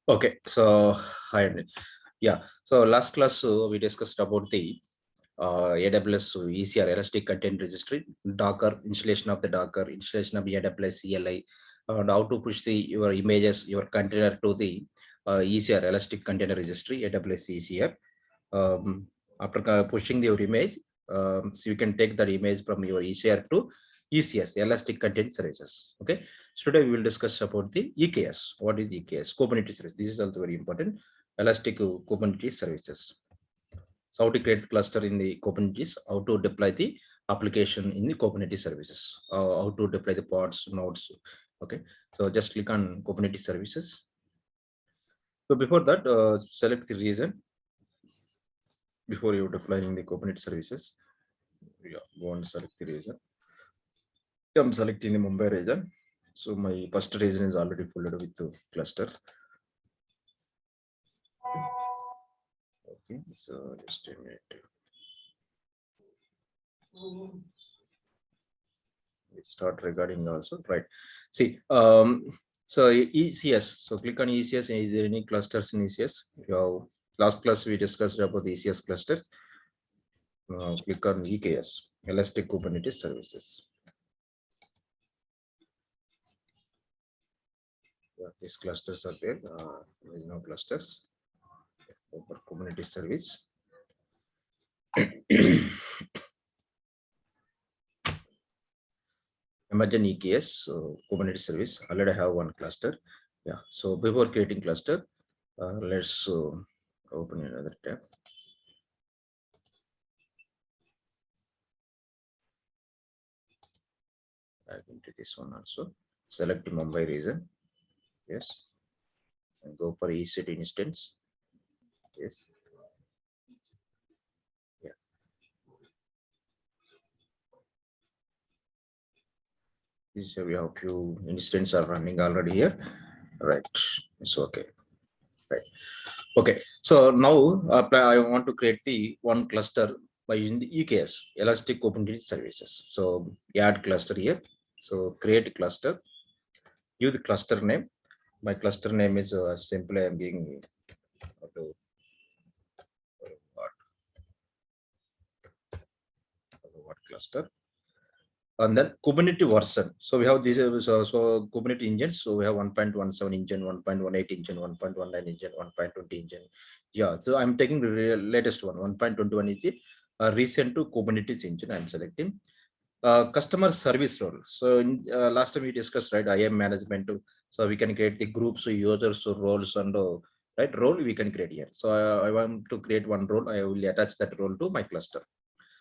Okay, so hi. Yeah, so last class we discussed about the AWS ECR Elastic Content Registry, Docker installation of the Docker, installation of AWS CLI, and how to push the your images, your container to the ECR Elastic Container Registry, AWS ECR. After pushing your image, so you can take that image from your ECR to ECS, Elastic Content Services. Okay. So today we will discuss about the EKS. What is EKS? Kubernetes service. This is also very important. Elastic Kubernetes services. So how to create the cluster in the Kubernetes, how to deploy the application in the Kubernetes services, how to deploy the pods, nodes. Okay. So just click on Kubernetes services. So before that, select the region before you deploying the Kubernetes services. Yeah, go and select the region. I'm selecting the Mumbai region. So my first region is already filled with the cluster. Okay, so just a minute. We start regarding also, right? See, so ECS. So click on ECS. Is there any clusters in ECS? Last class we discussed about the ECS clusters. Click on EKS, Elastic Kubernetes Services. These clusters are there. There is no clusters for Kubernetes service. Imagine EKS, so Kubernetes service. Already have one cluster. Yeah. So before creating cluster, let's open another tab. Back into this one also. Select Mumbai region. Yes. And go for EC2 instance. Yes. Yeah. This we have few instances are running already here. Right. It's okay. Right. Okay. So now I want to create the one cluster by using the EKS, Elastic Kubernetes Services. So add cluster here. So create cluster. Use the cluster name. My cluster name is simply I'm giving what cluster. And then Kubernetes version. So we have this, so Kubernetes engines. So we have 1.17 engine, 1.18 engine, 1.19 engine, 1.20 engine. Yeah, so I'm taking the latest one. 1.21 is the recent to Kubernetes engine. I'm selecting customer service role. So in, last time we discussed, right, IAM management. So we can create the groups, users, roles, and right role we can create here. So I want to create one role. I will attach that role to my cluster.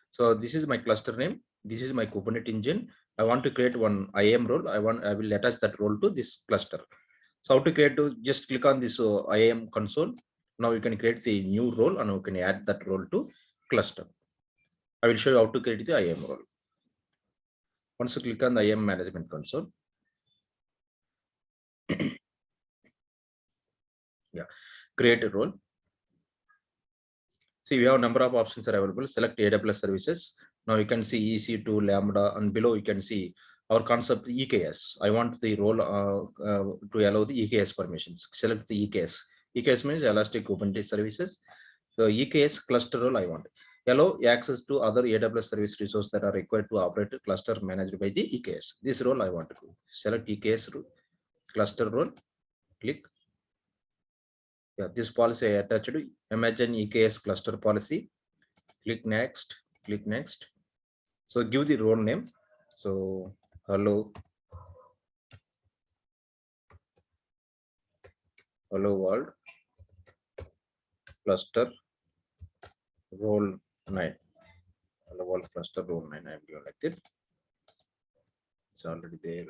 So this is my cluster name. This is my Kubernetes engine. I want to create one IAM role. I will attach that role to this cluster. So how to create to just click on this IAM console. Now you can create the new role and you can add that role to cluster. I will show you how to create the IAM role. Once you click on the IAM management console. Yeah, create a role. See, we have a number of options are available. Select AWS services. Now you can see EC2, Lambda, and below you can see our concept EKS. I want the role to allow the EKS permissions. Select the EKS. EKS means Elastic Kubernetes Services. So EKS cluster role I want. Allow access to other AWS service resources that are required to operate a cluster managed by the EKS. This role I want to do. Select EKS role, cluster role. Click. Yeah, this policy I attached to Imagine EKS cluster policy. Click next, click next. So give the role name. So hello world cluster role 9. Hello world cluster role 9. I'm doing like that. It's already there.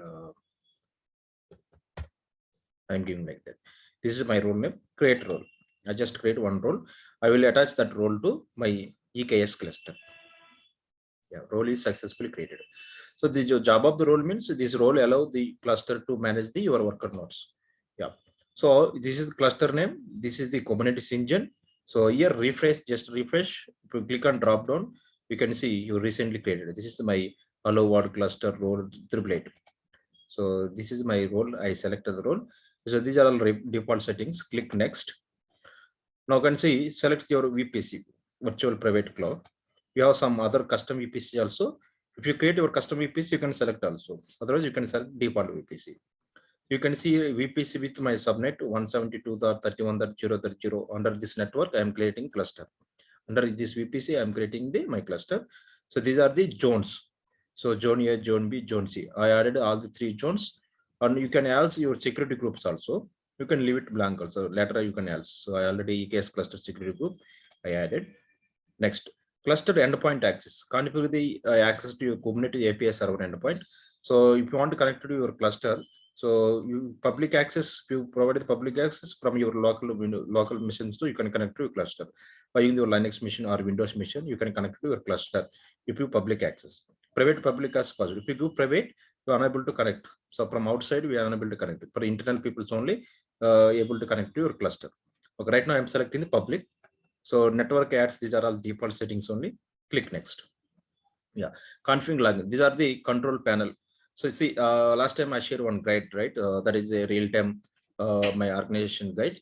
I'm giving like that. This is my role name. Create role. I just create one role. I will attach that role to my EKS cluster. Yeah, role is successfully created. So the job of the role means this role allow the cluster to manage the your worker nodes. Yeah. So this is the cluster name. This is the Kubernetes engine. So here refresh, just refresh. If you click on drop down, you can see you recently created. This is my hello world cluster role 888. So this is my role. I selected the role. So these are all default settings. Click next. Now you can see select your VPC, virtual private cloud. You have some other custom VPC also. If you create your custom VPC, you can select also. Otherwise, you can select default VPC. You can see VPC with my subnet 172.31.0.0. Under this network, I am creating cluster. Under this VPC, I am creating my cluster. So these are the zones. So zone A, zone B, zone C. I added all the 3 zones, and you can add your security groups also. You can leave it blank also. Later you can add. So I already EKS cluster security group I added. Next, cluster endpoint access. Configure the access to your Kubernetes API server endpoint. So if you want to connect to your cluster, so you public access, you provide the public access from your local machines, so you can connect to your cluster. By using your Linux machine or Windows machine, you can connect to your cluster if you public access. Private public as possible. If you do private, you are unable to connect. So from outside, we are unable to connect. For internal people's only able to connect to your cluster. Okay, right now I'm selecting the public. So network ads, these are all default settings only. Click next. Yeah, config login. These are the control panel. So see, last time I shared one guide, right? That is a real-time my organization guide.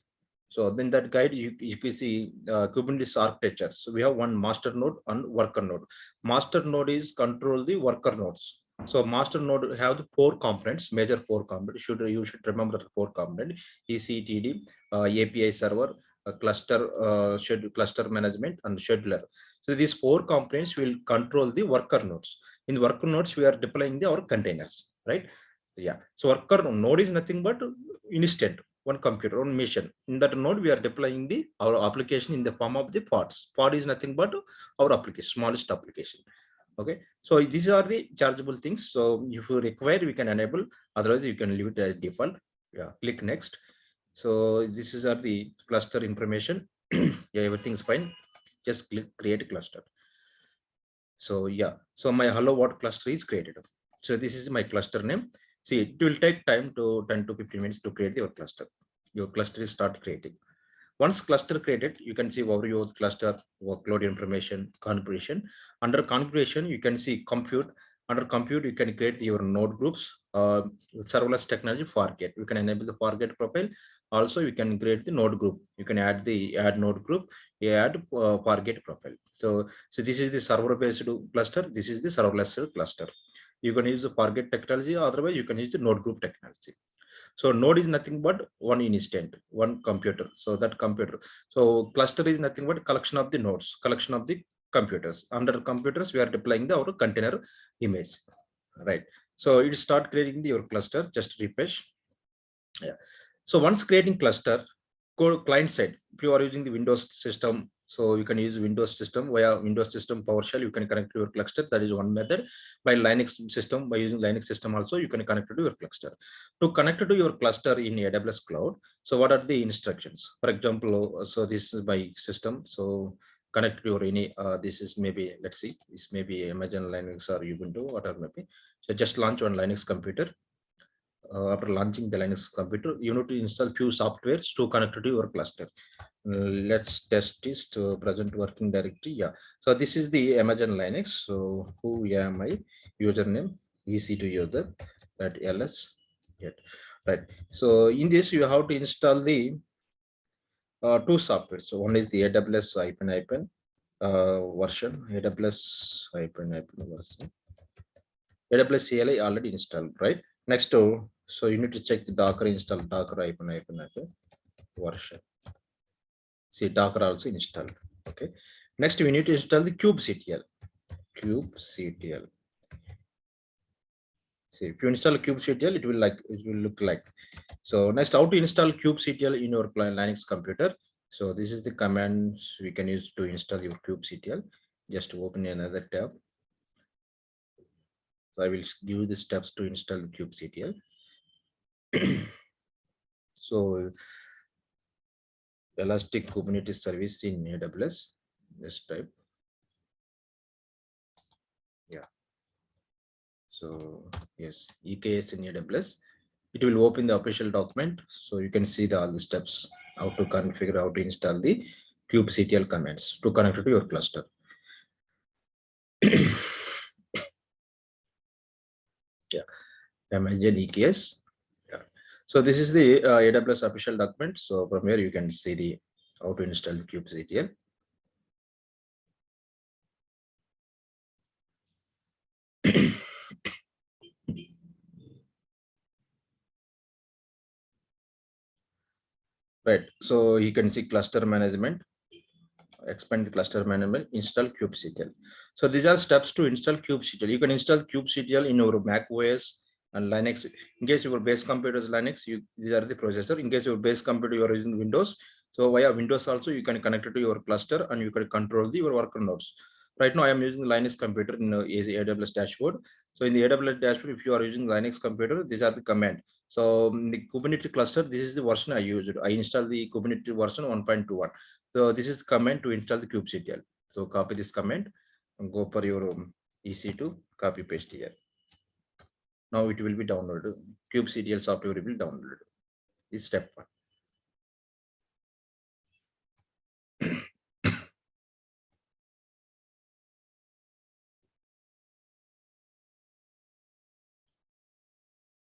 So then that guide, you can see Kubernetes architecture. So we have one master node and worker node. Master node is control the worker nodes. So master node have the 4 components, major 4 components. You should remember the 4 components: ECTD, API server, cluster management, and scheduler. So these 4 components will control the worker nodes. In the worker nodes, we are deploying our containers, right? Yeah. So worker node is nothing but instant, one computer, one machine. In that node, we are deploying our application in the form of the pods. Pod is nothing but our application, smallest application. Okay. So these are the chargeable things. So if you require, we can enable. Otherwise, you can leave it as default. Yeah. Click next. So this is the cluster information. Yeah, everything is fine. Just click create a cluster. So yeah, so my hello world cluster is created. So this is my cluster name. See, it will take time to 10 to 15 minutes to create your cluster. Your cluster is start creating. Once cluster created, you can see overview of the cluster, workload information, configuration. Under configuration, you can see compute. Under compute, you can create your node groups. Serverless technology Fargate. You can enable the Fargate profile. Also, you can create the node group. You can add the add node group, add Fargate profile. So this is the server-based cluster. This is the serverless cluster. You can use the Fargate technology. Otherwise, you can use the node group technology. So node is nothing but one instant, one computer. So that computer. So cluster is nothing but collection of the nodes, collection of the computers. Under computers, we are deploying our container image, right? So it start creating your cluster. Just refresh. Yeah. So once creating cluster, go client side. If you are using the Windows system, so you can use Windows system via Windows system PowerShell. You can connect to your cluster. That is one method. By Linux system, by using Linux system also, you can connect to your cluster. To connect to your cluster in AWS cloud, so what are the instructions? For example, so this is my system. So connect to your any. This is maybe, let's see, this may be Amazon Linux or Ubuntu, whatever maybe. So just launch on Linux computer. After launching the Linux computer, you need to install few softwares to connect to your cluster. Let's test this to present working directory. Yeah. So this is the Amazon Linux. So who am I? Username EC2 user that ls. Yet. Right. So in this, you have to install the 2 software. So one is the AWS version, AWS version. AWS CLI already installed, right? Next, so you need to check the Docker install Docker version. See, Docker also installed. Okay. Next, we need to install the kubectl. Kubectl. See, if you install kubectl, it will look like. So next, how to install kubectl in your Linux computer. So this is the commands we can use to install your kubectl. Just open another tab. So I will give you the steps to install the kubectl. So Elastic Kubernetes service in AWS. Just type. Yeah. So yes, EKS in AWS. It will open the official document, so you can see all the steps how to configure, how to install the kubectl commands to connect to your cluster. Yeah, Amazon EKS. Yeah. So this is the AWS official document. So from here you can see the how to install the kubectl. Right. So you can see cluster management, expand the cluster management, install kubectl. So these are steps to install kubectl. You can install kubectl in your Mac OS and Linux. In case your base computer is Linux, these are the processor. In case your base computer you are using Windows, so via Windows also you can connect it to your cluster and you can control your worker nodes. Right now I am using the Linux computer in AWS dashboard. So in the AWS dashboard, if you are using Linux computer, these are the command. So the Kubernetes cluster, this is the version I used. I installed the Kubernetes version 1.21. So this is command to install the kubectl. So copy this command and go for your EC2, copy paste here. Now it will be downloaded. Kubectl software will be downloaded. This is step 1.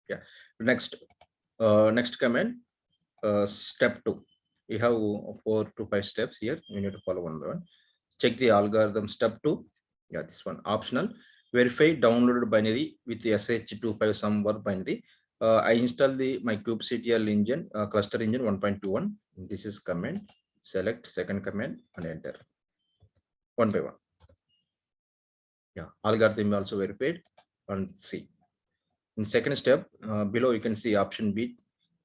Yeah. Next command, step 2. We have 4 to 5 steps here. We need to follow one by one. Check the algorithm. Step 2. Yeah, this one optional. Verify downloaded binary with the SH25 some word binary. I install the my kubectl engine, cluster engine 1.21. This is command. Select second command and enter. One by one. Yeah, algorithm also verified and see. In second step, below you can see option B.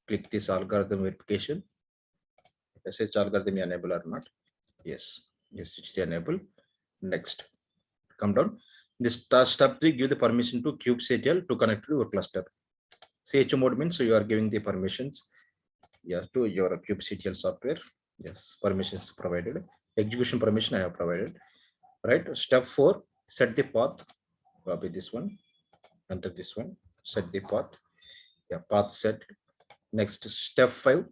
Click this algorithm verification. SH algorithm enable or not? Yes, yes, it's enabled. Next, come down. This step 3 give the permission to kubectl to connect to your cluster. chmod means you are giving the permissions, yeah, to your kubectl software. Yes, permissions provided. Execution permission I have provided. Right. Step 4, set the path. Copy this one. Enter this one. Set the path. Yeah, path set. Next, step 5,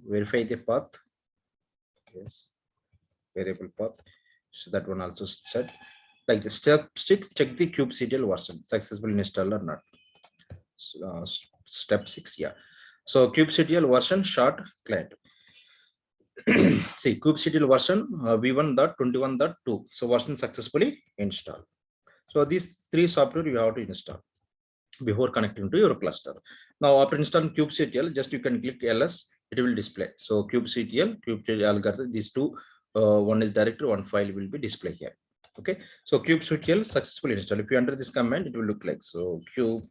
verify the path. Yes, variable path. So that one also set. Like the step 6, check the kubectl version, successful install or not. Step 6, yeah. So kubectl version short client. See, kubectl version v1.21.2. So version successfully installed. So these 3 software you have to install before connecting to your cluster. Now after installing kubectl, just you can click ls, it will display. So kubectl algorithm, these two, one is directory, one file will be displayed here. Okay, so kubectl successfully installed. If you enter this command, it will look like so. kubectl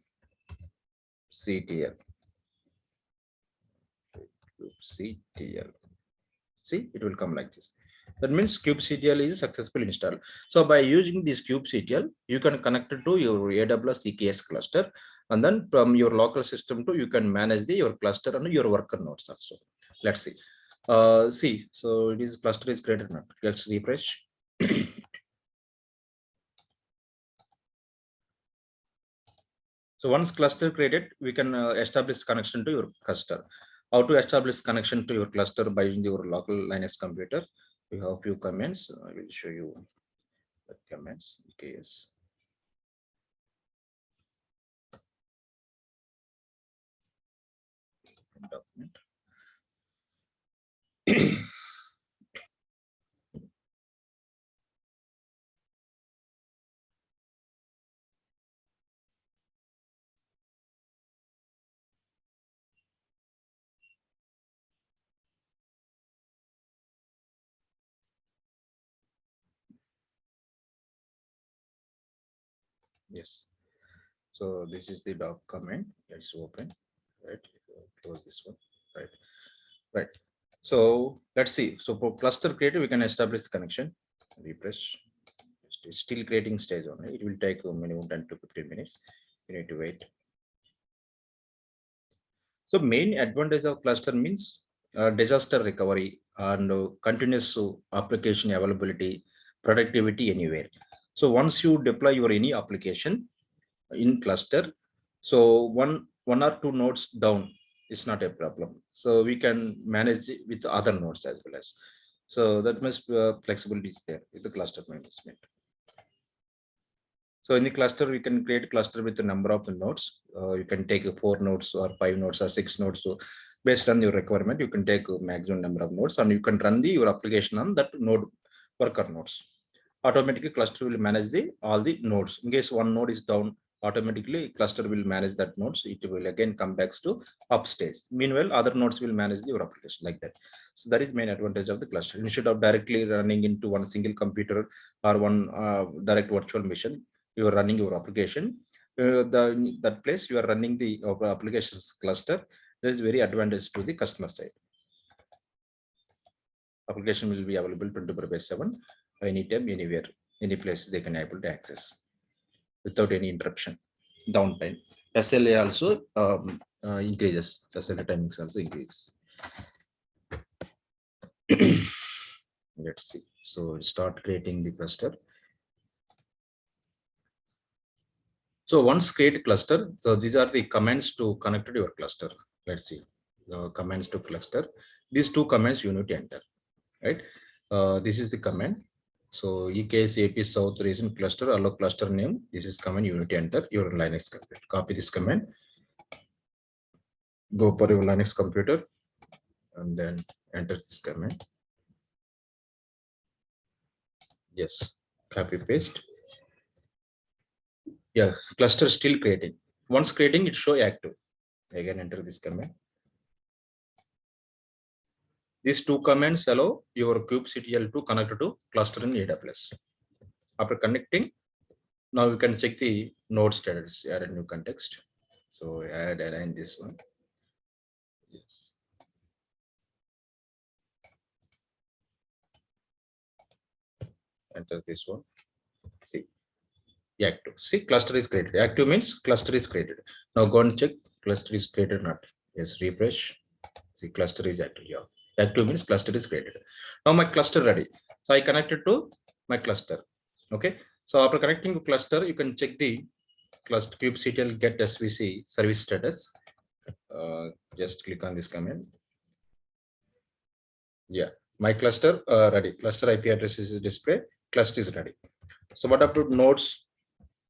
see, it will come like this. That means kubectl is successfully installed. So by using this kubectl, you can connect it to your AWS EKS cluster, and then from your local system to you can manage your cluster and your worker nodes also. Let's see. See, so this cluster is created now. Let's refresh. So once cluster created, we can establish connection to your cluster. How to establish connection to your cluster by using your local Linux computer? We have a few commands. I will show you the commands. Okay, yes. Document. Yes. So this is the document. Let's open. Right. Close this one. Right. Right. So let's see. So for cluster created, we can establish the connection. Refresh. It's still creating stage only. It will take a minimum 10 to 15 minutes. You need to wait. So main advantage of cluster means disaster recovery and continuous application availability, productivity anywhere. So once you deploy your any application in cluster, so one or two nodes down is not a problem. So we can manage it with other nodes as well as. So that means flexibility is there with the cluster management. So in the cluster, we can create a cluster with a number of the nodes. You can take 4 nodes or 5 nodes or 6 nodes. So based on your requirement, you can take a maximum number of nodes and you can run your application on that node worker nodes. Automatically cluster will manage all the nodes. In case one node is down, automatically cluster will manage that nodes. It will again come back to upstage. Meanwhile, other nodes will manage your application like that. So that is main advantage of the cluster. Instead of directly running into one single computer or one direct virtual machine, you are running your application. That place you are running the applications cluster. There is very advantage to the customer side. Application will be available 24/7, anytime, anywhere, any place they can able to access without any interruption, downtime. SLA also increases. SLA timings also increases. Let's see. So start creating the cluster. So once create cluster, so these are the commands to connect to your cluster. Let's see the commands to cluster. These two commands you need to enter, right? This is the command. So EKS AP South region cluster allow cluster name. This is command you need to enter your Linux computer. Copy this command. Go for your Linux computer and then enter this command. Yes, copy paste. Yeah, cluster still creating. Once creating, it show active. Again, enter this command. These two commands allow your kubectl to connect to cluster in AWS. After connecting, now you can check the node status. Add a new context. So add this one. Yes. Enter this one. See, active. See, cluster is created. Active means cluster is created. Now go and check cluster is created or not. Yes, refresh. See, cluster is active here. Active means cluster is created. Now my cluster ready. So I connected to my cluster. Okay. So after connecting to cluster, you can check the cluster kubectl get svc service status. Just click on this command. Yeah, my cluster ready. Cluster IP address is display. Cluster is ready. So what about nodes?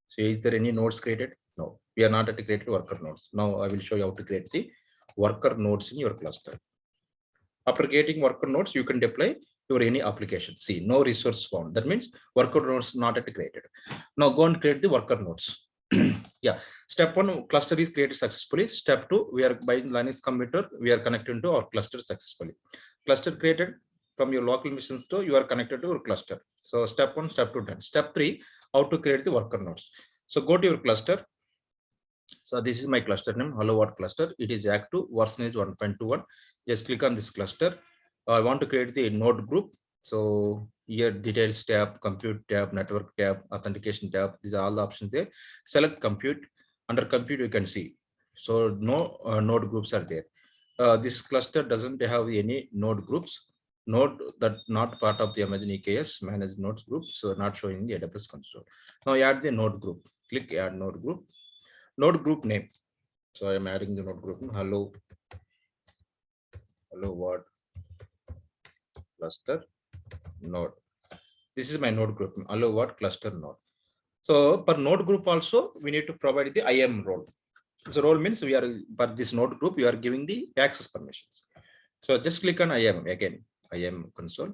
So is there any nodes created? No, we are not at created worker nodes. Now I will show you how to create the worker nodes in your cluster. After creating worker nodes, you can deploy your any application. See, no resource found. That means worker nodes not yet created. Now go and create the worker nodes. Yeah, step one, cluster is created successfully. Step two, we are buying Linux computer. We are connected to our cluster successfully. Cluster created from your local machine to you are connected to your cluster. So step one, step two done. Step three, how to create the worker nodes. So go to your cluster. So this is my cluster name, hello world cluster. It is active, version is 1.21. Just click on this cluster. I want to create the node group. So here details tab, compute tab, network tab, authentication tab. These are all the options there. Select compute. Under compute you can see. So no node groups are there. This cluster doesn't have any node groups. Node that not part of the Amazon EKS managed nodes group. So not showing the AWS console. Now add the node group. Click add node group. Node group name. So I am adding the node group. Hello world cluster node. This is my node group. Hello world cluster node. So per node group also we need to provide the IAM role. So role means we are for this node group you are giving the access permissions. So just click on IAM again. IAM console.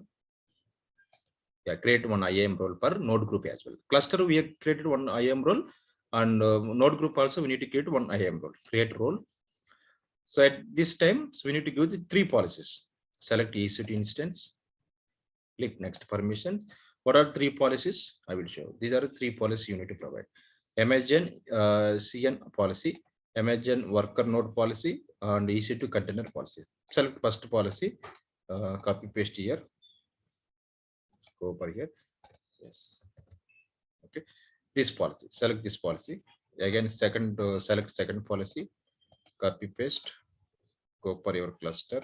Yeah, create one IAM role per node group as well. Cluster we have created one IAM role, and node group also we need to create one IAM role. Create role. So at this time, so we need to give the three policies. Select EC2 instance. Click next permissions. What are three policies? I will show. These are the three policies you need to provide. Imagine CN policy, Imagine worker node policy, and EC2 container policy. Select first policy. Copy paste here. Go over here. Yes. Okay. This policy. Select this policy. Again, second select second policy. Copy paste. Go for your cluster.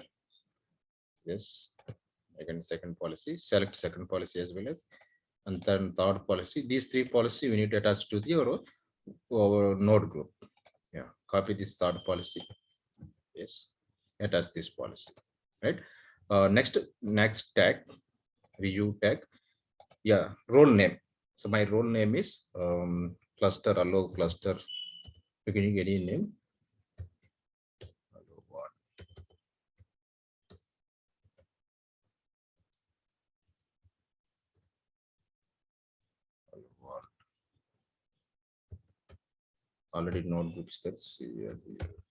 Yes, again second policy, select second policy as well as, and then third policy. These three policy we need to attach to the our node group. Yeah, copy this third policy. Yes, attach this policy, right? Next tag, view tag. Yeah, role name. So my role name is cluster, allow cluster, beginning any name. Allow what? Allow what? Already node groups that's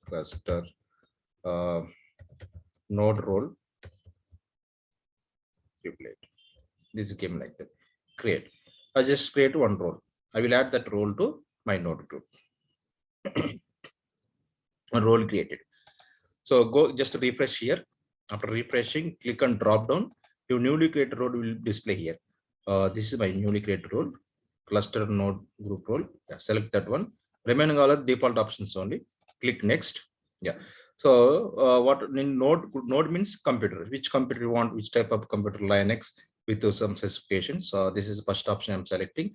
cluster, node role, triplet. This game like that. Create. I just create one role. I will add that role to my node group. A role created. So go just refresh here. After refreshing, click on drop down. Your newly created role will display here. This is my newly created role, cluster node group role. Yeah, select that one. Remaining all are default options only. Click next. Yeah. So what in node means computer. Which computer you want? Which type of computer? Linux with some specifications. So this is the first option I'm selecting.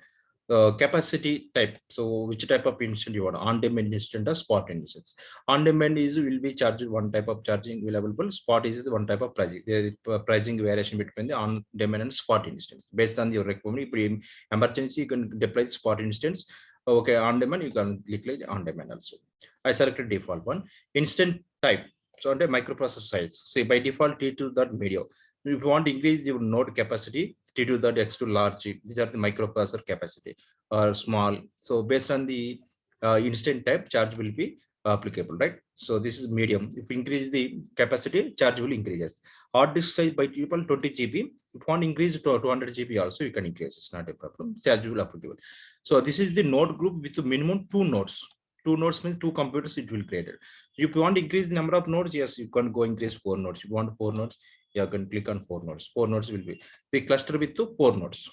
Capacity type. So which type of instant you want? On-demand instant or spot instant? On-demand is will be charged one type of charging will available. Spot is one type of pricing. There is pricing variation between the on-demand and spot instance based on your requirement. If emergency, you can deploy spot instance. Okay, on-demand you can click on-demand also. I selected default one. Instant type. So under microprocessor size. See by default T2.media. If you want to increase your node capacity, T2.x2 large. These are the microprocessor capacity or small. So based on the instant type, charge will be applicable, right? So this is medium. If you increase the capacity, charge will increases. Hard disk size by default 20 GB. If you want to increase to 200 GB also, you can increase. It's not a problem. Charge will applicable. So this is the node group with the minimum 2 nodes. 2 nodes means 2 computers it will create. If you want to increase the number of nodes, yes, you can go increase 4 nodes. If you want 4 nodes, you can click on 4 nodes. 4 nodes will be the cluster with 4 nodes.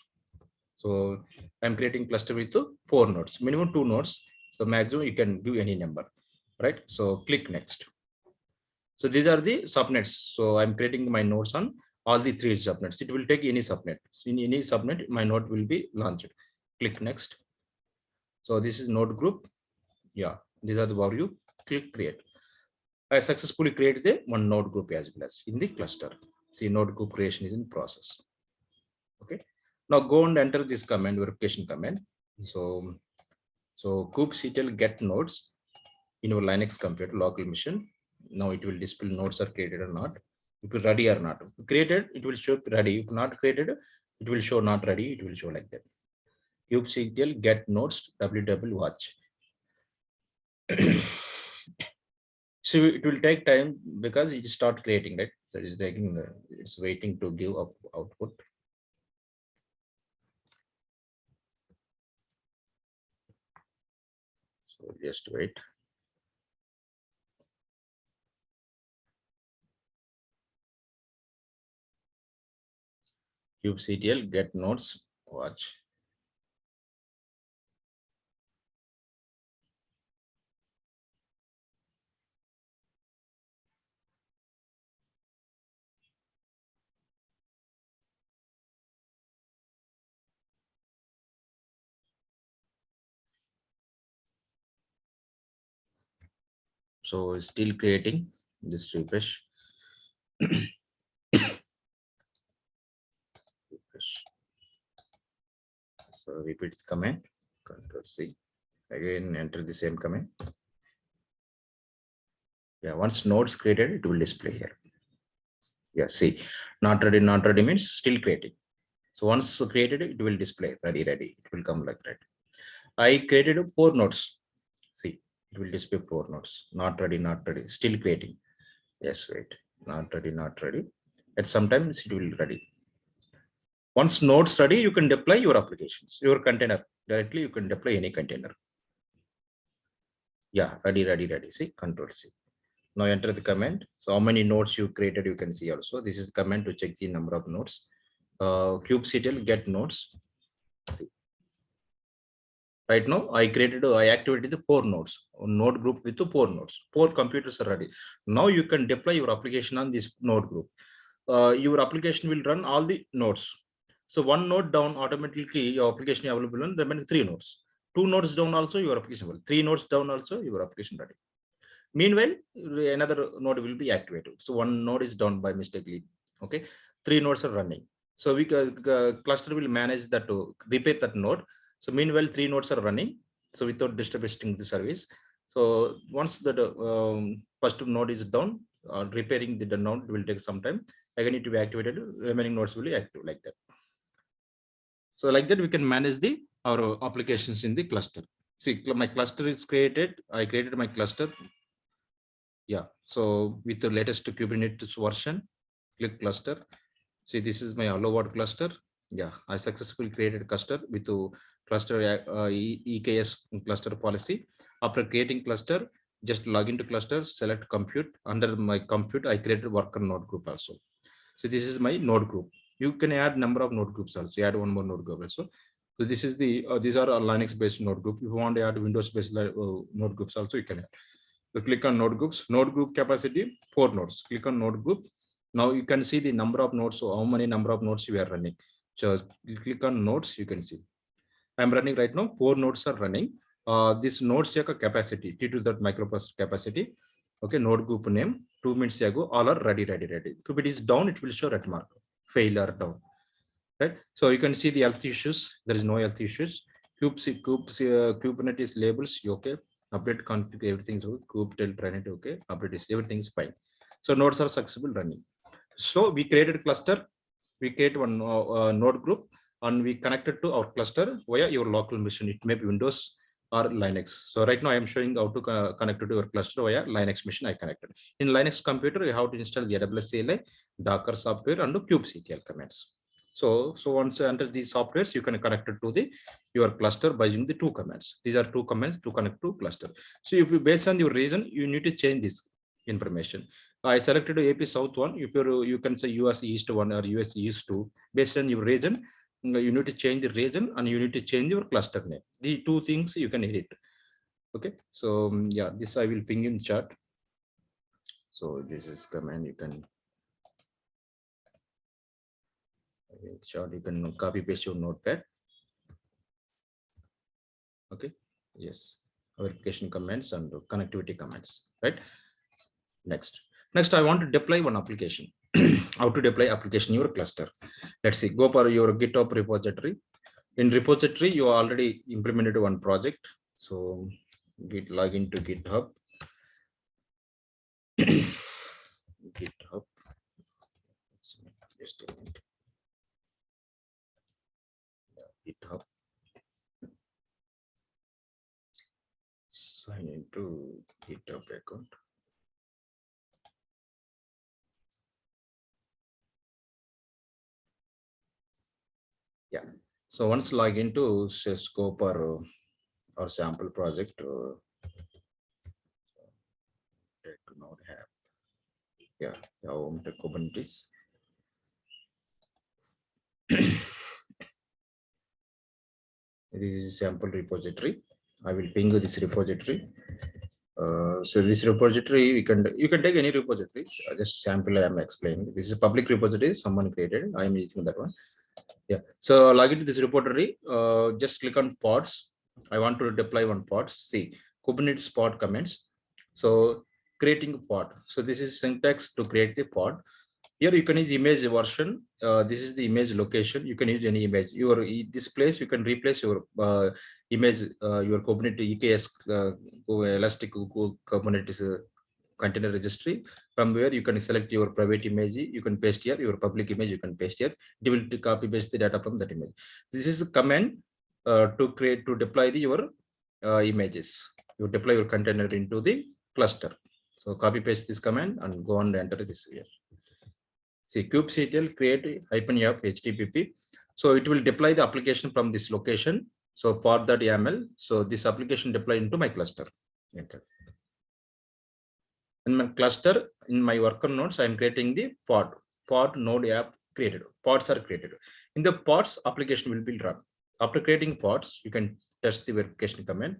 So I'm creating cluster with 4 nodes, minimum 2 nodes. So maximum you can give any number, right? So click next. So these are the subnets. So I'm creating my nodes on all the 3 subnets. It will take any subnet. In any subnet, my node will be launched. Click next. So this is node group. Yeah, these are the value. Click create. I successfully created the one node group as well as in the cluster. See, node group creation is in process. Okay. Now go and enter this command, verification command. So kubectl get nodes in your Linux computer local machine. Now it will display nodes are created or not. If it's ready or not. If created, it will show ready. If not created, it will show not ready. It will show like that. Kubectl get nodes www watch. So it will take time because it start creating, right? So it's taking it's waiting to give up output. So just wait. kubectl get nodes watch. So still creating. Just refresh. So repeat the command. Control C. Again enter the same command. Yeah, once nodes created, it will display here. Yeah, see, not ready means still creating. So once created, it will display ready. It will come like that. I created 4 nodes. See, it will display 4 nodes. Not ready, still creating. Yes, wait, not ready. At sometimes it will ready. Once nodes ready, you can deploy your applications, your container. Directly, you can deploy any container. Yeah, ready. See, control C. Now enter the command. So how many nodes you created, you can see also. This is command to check the number of nodes. Kubectl get nodes. See. Right now, I activated the 4 nodes, node group with the 4 nodes. 4 computers are ready. Now you can deploy your application on this node group. Your application will run all the nodes. So one node down, automatically your application available on the remaining 3 nodes. 2 nodes down also your application will. 3 nodes down also your application ready. Meanwhile, another node will be activated. So one node is down by mistakenly. Okay, 3 nodes are running. So we cluster will manage that to repair that node. So meanwhile, 3 nodes are running. So without distributing the service. So once the first node is down, repairing the node will take some time. Again, it will be activated. Remaining nodes will be active like that. So like that, we can manage the our applications in the cluster. See, my cluster is created. I created my cluster. Yeah. So with the latest Kubernetes version, click cluster. See, this is my Hello World cluster. Yeah, I successfully created cluster with the cluster EKS cluster policy. After creating cluster, just log into cluster, select compute. Under my compute, I created worker node group also. So this is my node group. You can add number of node groups also. You add one more node group also. So this is the these are Linux based node group. If you want to add Windows based node groups also, you can add. So click on node groups. Node group capacity 4 nodes. Click on node group. Now you can see the number of nodes. So how many number of nodes you are running. So you click on nodes. You can see. I'm running right now. 4 nodes are running. This nodes capacity T to that microprocessor capacity. Okay, node group name 2 minutes ago. All are ready. If it is down, it will show red mark. Failure down. Right. So you can see the health issues. There is no health issues. Kubernetes labels. Okay. Update config, everything's good. Kubectl Trinity. Okay. Update is everything's fine. So nodes are successful running. So we created a cluster. We create one node group and we connected to our cluster via your local machine. It may be Windows or Linux. So right now I am showing how to connect to your cluster via Linux machine. I connected. In Linux computer, you have to install the AWS CLI, Docker software, and kubectl commands. So once you enter these softwares, you can connect it to your cluster by using the 2 commands. These are 2 commands to connect to cluster. So if you based on your region, you need to change this information. I selected AP South one. If you can say US East one or US East 2. Based on your region, you need to change the region and you need to change your cluster name. The 2 things you can edit. Okay. So yeah, this I will ping in chat. So this is command you can short, you can copy paste your notepad. Okay. Yes. Verification commands and connectivity commands. Right. Next I want to deploy one application. How to deploy application in your cluster. Let's see. Go for your GitHub repository. In repository, you already implemented one project. So log into GitHub. GitHub. Just a minute. GitHub. Sign into GitHub account. Yeah. So once log into scope or sample project, node have. Yeah, the Kubernetes. This is sample repository. I will ping this repository. So this repository, you can take any repository. Just sample I am explaining. This is a public repository someone created. I am using that one. Yeah. So log into this repository. Just click on pods. I want to deploy one pod. See Kubernetes pod commands. So creating a pod. So this is syntax to create the pod. Here you can use image version. This is the image location. You can use any image. This place you can replace your image, your Kubernetes EKS Elastic Kubernetes container registry. From where you can select your private image. You can paste here. Your public image you can paste here. It will copy paste the data from that image. This is a command to deploy your images. You deploy your container into the cluster. So copy paste this command and go and enter this here. See kubectl create -f HTTP. So it will deploy the application from this location. So pod.yaml. So this application deploy into my cluster. Enter. In my cluster, in my worker nodes, I am creating the pod node app created. Pods are created. In the pods, application will be run. After creating pods, you can test the verification command.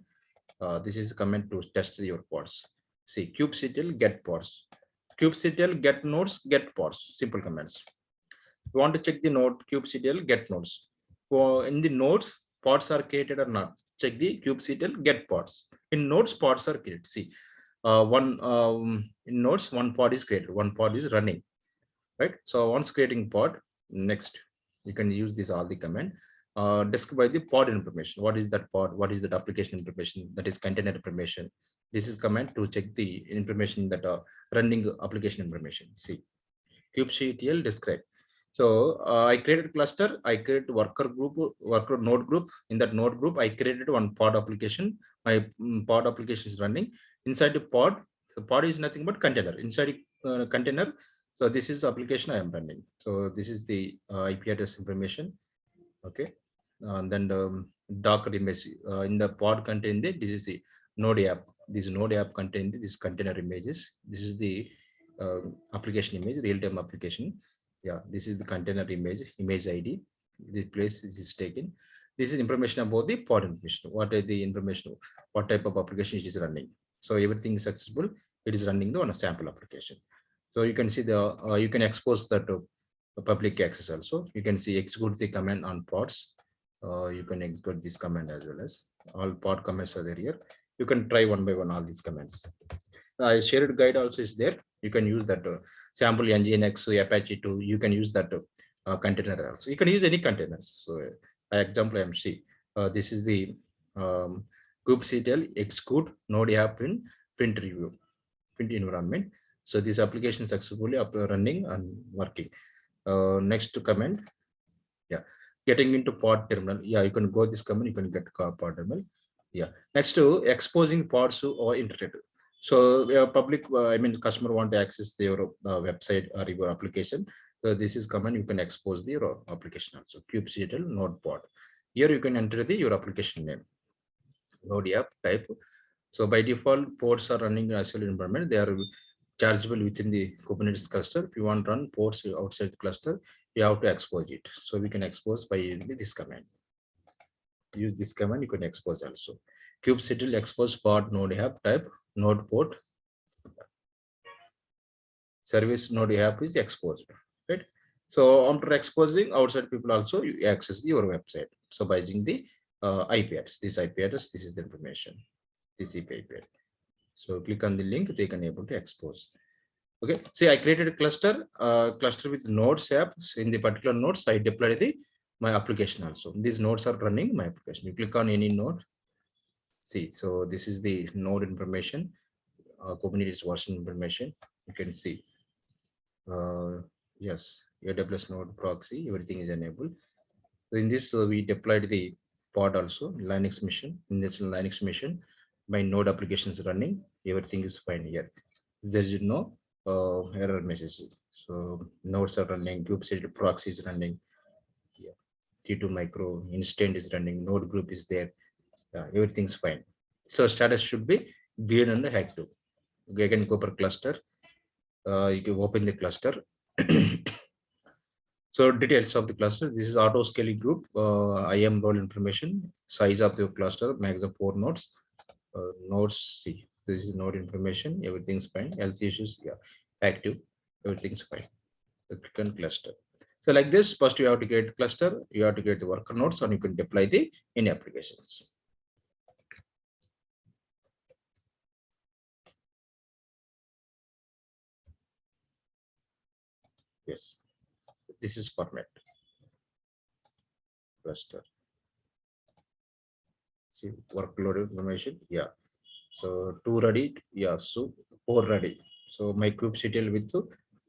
This is the command to test your pods. See kubectl get pods. Kubectl get nodes, get pods. Simple commands. You want to check the node kubectl get nodes. In the nodes, pods are created or not. Check the kubectl get pods. In nodes, pods are created. See, in nodes, one pod is created, one pod is running. Right. So once creating pod, next you can use this all the command. disk by the pod information. What is that pod? What is that application information? That is container information. This is command to check the information that are running application information. See, kubectl describe. So I created cluster, I created worker group, worker node group. In that node group, I created one pod application. My pod application is running inside the pod. So pod is nothing but container. Inside container. So this is the application I am running. So this is the IP address information. Okay. And then the Docker image in the pod contain this is the node app. This node app contain this container images. This is the application image, real-time application. Yeah, this is the container image ID. This place is taken. This is information about the pod information. What are the information? What type of application it is running? So everything is successful. It is running the on a sample application. So you can see the you can expose that to public access also. You can see execute the command on pods. You can execute this command as well as all pod commands are there here. You can try one by one all these commands. Shared guide also is there. You can use that sample nginx apache 2. You can use that container also. You can use any containers. So example MC. This is the kubectl execute node app in print review print environment. So this application is successfully up running and working. Next command, yeah, getting into pod terminal. Yeah, you can go this command, you can get pod terminal. Yeah, next to exposing pods to or internet. So public, I mean, customer want to access your website or your application. So this is command, you can expose the your application also. kubectl node pod. Here you can enter your application name. Node app type. So by default, pods are running in isolated environment. They are chargeable within the Kubernetes cluster. If you want to run pods outside the cluster, you have to expose it. So we can expose by using this command. Use this command, you can expose also. kubectl expose pod node app type node port. Service node app is exposed, right? So after exposing, outside people also you access your website. So by using the IP address, this IP address, this is the information. This IP address. So click on the link, they can able to expose. Okay, see, I created a cluster with nodes apps. In the particular nodes, I deployed my application also. These nodes are running my application. You click on any node. See, so this is the node information, Kubernetes version information. You can see. Yes, AWS node proxy, everything is enabled. So in this, we deployed the pod also, Linux mission. In this Linux mission, my node application is running. Everything is fine here. There is no error message. So nodes are running, kubectl proxy is running. Yeah. T2 micro instant is running, node group is there. Everything's fine. So status should be green and active. You can go per cluster. You can open the cluster. So details of the cluster. This is auto scaling group. IAM role information, size of the cluster, max of 4 nodes. Nodes C. This is node information. Everything's fine. Health issues, yeah, active. Everything's fine. Click on cluster. So like this, first you have to create the cluster. You have to create the worker nodes, and you can deploy the any applications. Yes, this is format cluster. See workload information. Yeah. So 2 ready. Yeah. So 4 ready. So my kubectl with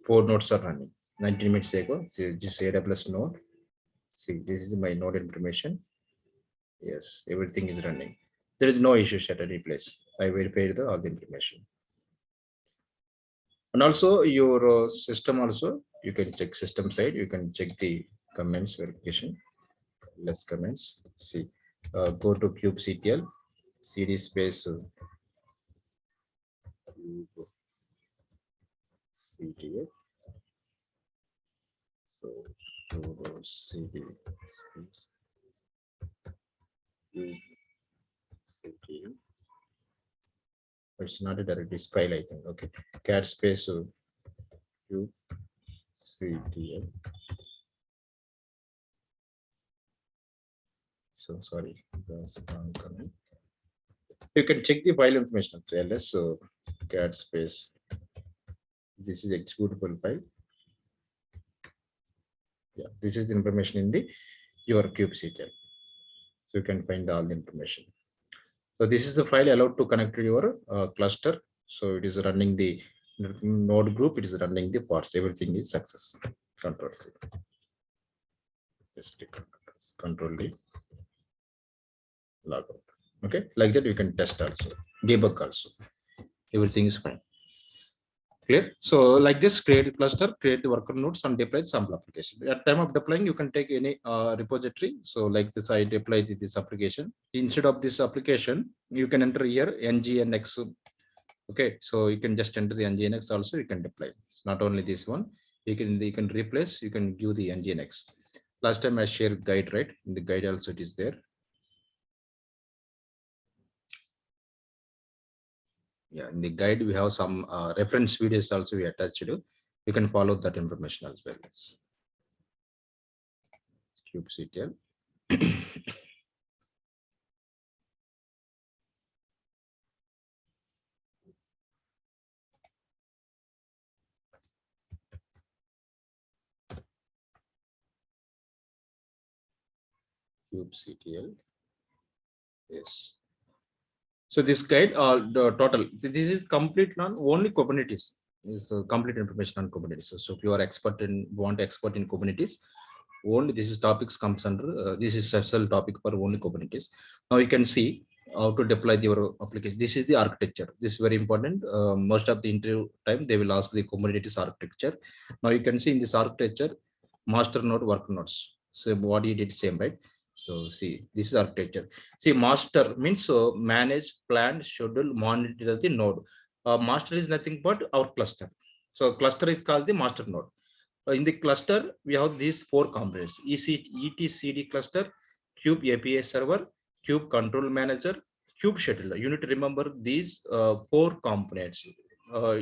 4 nodes are running. 19 minutes ago. So just AWS node. See, this is my node information. Yes, everything is running. There is no issues at any place. I verified all the information. And also your system also, you can check system side. You can check the comments verification. Less comments. See, go to kubectl cd space ctl. So sudo cd space ctl. It's not a direct file, I think. Okay, cat space kubectl. So sorry, that's wrong comment. You can check the file information of ls. So cat space. This is executable file. Yeah, this is the information in the your kubectl. So you can find all the information. So this is the file allowed to connect to your cluster. So it is running the node group. It is running the parts. Everything is success. Control C. Just Control D. Logout. Okay, like that you can test also, debug also. Everything is fine. Clear? So like this, create a cluster, create the worker nodes, and deploy the sample application. At time of deploying, you can take any repository. So like this, I deploy this application. Instead of this application, you can enter here nginx. Okay, so you can just enter the nginx also. You can deploy. It's not only this one. You can replace. You can give the nginx. Last time I shared guide, right? In the guide also it is there. Yeah, in the guide we have some reference videos also we attached to. You can follow that information as well. kubectl. kubectl. Yes. So this guide, the total. This is complete on only Kubernetes. Is complete information on Kubernetes. So if you are expert in want expert in Kubernetes, only this is topics comes under. This is special topic for only Kubernetes. Now you can see how to deploy your application. This is the architecture. This is very important. Most of the interview time they will ask the Kubernetes architecture. Now you can see in this architecture, master node, work nodes. So what you did same, right? So see, this is architecture. See, master means manage, plan, schedule, monitor the node. Master is nothing but our cluster. So cluster is called the master node. In the cluster, we have these four components: etcd cluster, kube API server, kube control manager, kube scheduler. You need to remember these four components.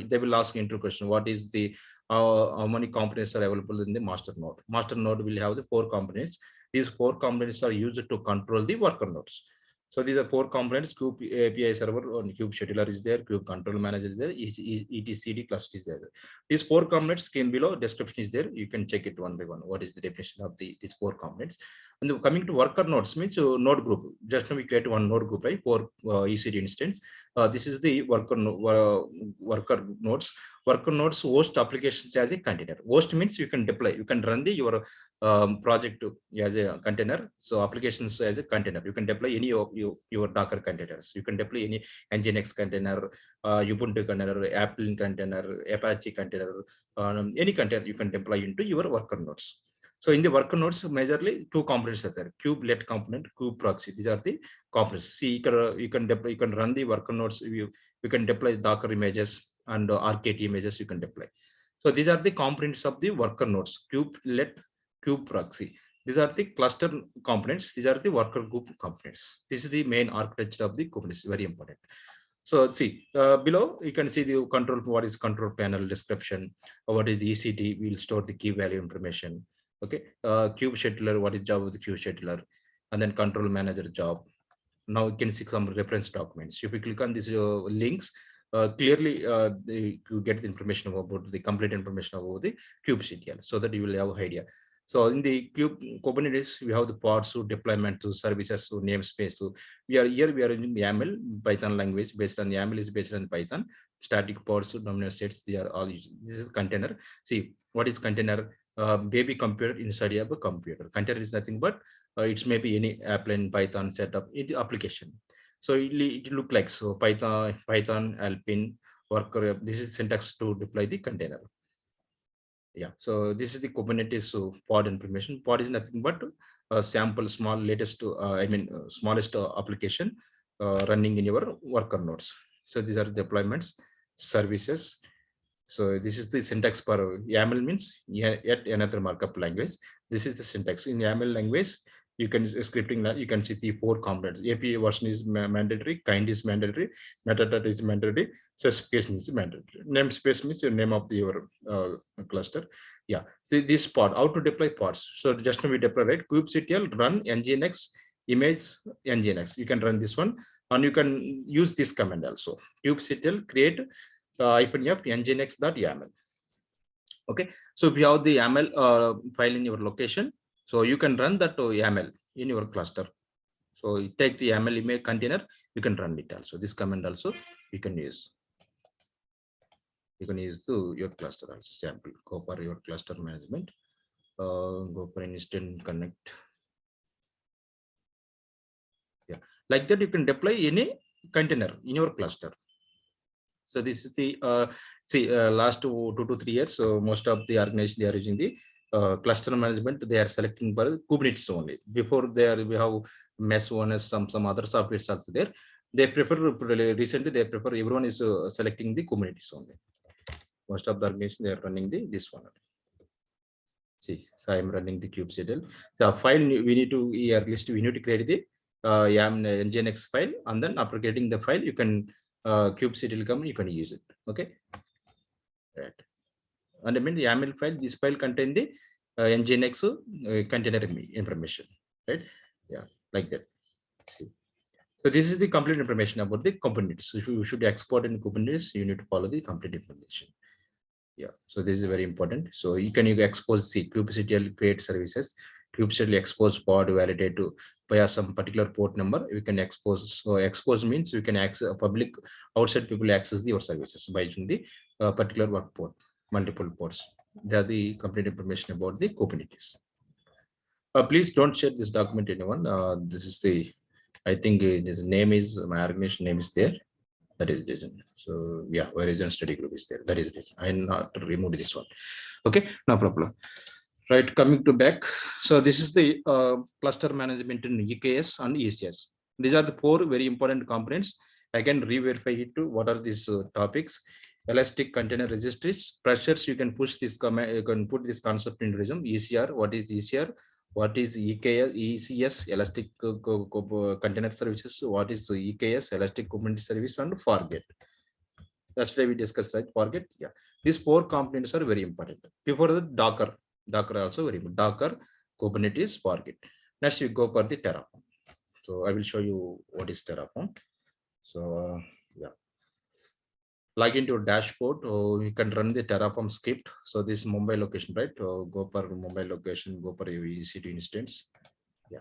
They will ask into question: what is the how many components are available in the master node? Master node will have the four components. These four components are used to control the worker nodes. So these are four components: kube API server, and kube scheduler is there, kube control manager is there, etcd cluster is there. These four components came below, description is there. You can check it one by one. What is the definition of these four components? And then coming to worker nodes means node group. Just now we create one node group, right? For ECD instance. This is the worker nodes. Worker nodes host applications as a container. Host means you can deploy, you can run your project as a container. So applications as a container. You can deploy any of your Docker containers. You can deploy any Nginx container, Ubuntu container, Apple container, Apache container, any container you can deploy into your worker nodes. So in the worker nodes, majorly two components are there: kubelet component, kube proxy. These are the components. See, you can deploy, you can run the worker nodes. You can deploy Docker images and RKT images. You can deploy. So these are the components of the worker nodes: kubelet, kube proxy. These are the cluster components. These are the worker group components. This is the main architecture of the Kubernetes. Very important. So see below you can see the control. What is control panel description? What is the ECT? We will store the key value information. Okay, kube scheduler. What is job of the kube scheduler? And then control manager job. Now you can see some reference documents. If you click on these links, clearly you get the information about the complete information about the kubectl, so that you will have idea. So in the Kubernetes, we have the pods to deployment to services to namespace. So we are using the YAML Python language. Based on the YAML is based on Python. Static pods to dominant sets. They are all used. This is container. See what is container? Baby computer inside of a computer. Container is nothing but it's maybe any applet Python setup in the application. So it look like so Python Alpine worker. This is syntax to deploy the container. Yeah, so this is the Kubernetes pod information. Pod is nothing but a sample, small, latest, smallest application running in your worker nodes. So these are deployments, services. So this is the syntax for YAML means yet another markup language. This is the syntax in YAML language. You can scripting that you can see the four components. API version is mandatory, kind is mandatory, metadata is mandatory, specification is mandatory. Namespace means your name of your cluster. Yeah, see this pod, how to deploy pods. So just now we deploy, right? kubectl run nginx image nginx. You can run this one, and you can use this command also. kubectl create -f nginx.yaml. Okay, so if you have the YAML file in your location, So you can run that YAML in your cluster. So you take the YAML image container, you can run it also. This command also you can use. You can use your cluster also. Sample, go for your cluster management. Go for instant connect. Yeah, like that you can deploy any container in your cluster. So this is the last 2 to 3 years. So most of the organization, they are using the cluster management. They are selecting for Kubernetes only. Before we have Mesh ONS, some other softwares also there. They prefer recently. They prefer everyone is selecting the Kubernetes only. Most of the organization, they are running this one. See, so I am running the kubectl. The file we need to list. We need to create the YAM nginx file, and then after getting the file, you can kubectl come. You can use it. Okay. Right. And I mean YAML file. This file contain the nginx container information. Right. Yeah, like that. See. So this is the complete information about the components. If you should export in Kubernetes, you need to follow the complete information. Yeah, so this is very important. So you can expose kubectl create services, kubectl expose pod validate to via some particular port number. You can expose. So expose means you can access public outside people access your services by using the particular work port, multiple ports. They are the complete information about the Kubernetes. Please don't share this document anyone. This is the, I think this name is, my organization name is there. That is reason. So yeah, Horizon study group is there. That is reason. I not remove this one. Okay, no problem. Right, coming to back. So this is the cluster management in EKS and ECS. These are the 4 very important components. I can re-verify it to what are these topics. Elastic container registries, pressures. You can push this command. You can put this concept in resume. ECR. What is ECR? What is EKS, ECS, Elastic Container Services? What is EKS, Elastic Kubernetes Service, and Fargate? That's why we discussed, right? Fargate. Yeah, these 4 components are very important. Before the Docker also very important. Docker, Kubernetes, Fargate. Next, we go for the Terraform. So I will show you what is Terraform. So yeah. Log into your dashboard, you can run the Terraform script. So this is Mumbai location, right? Go for Mumbai location, go for your EC2 instance. Yeah.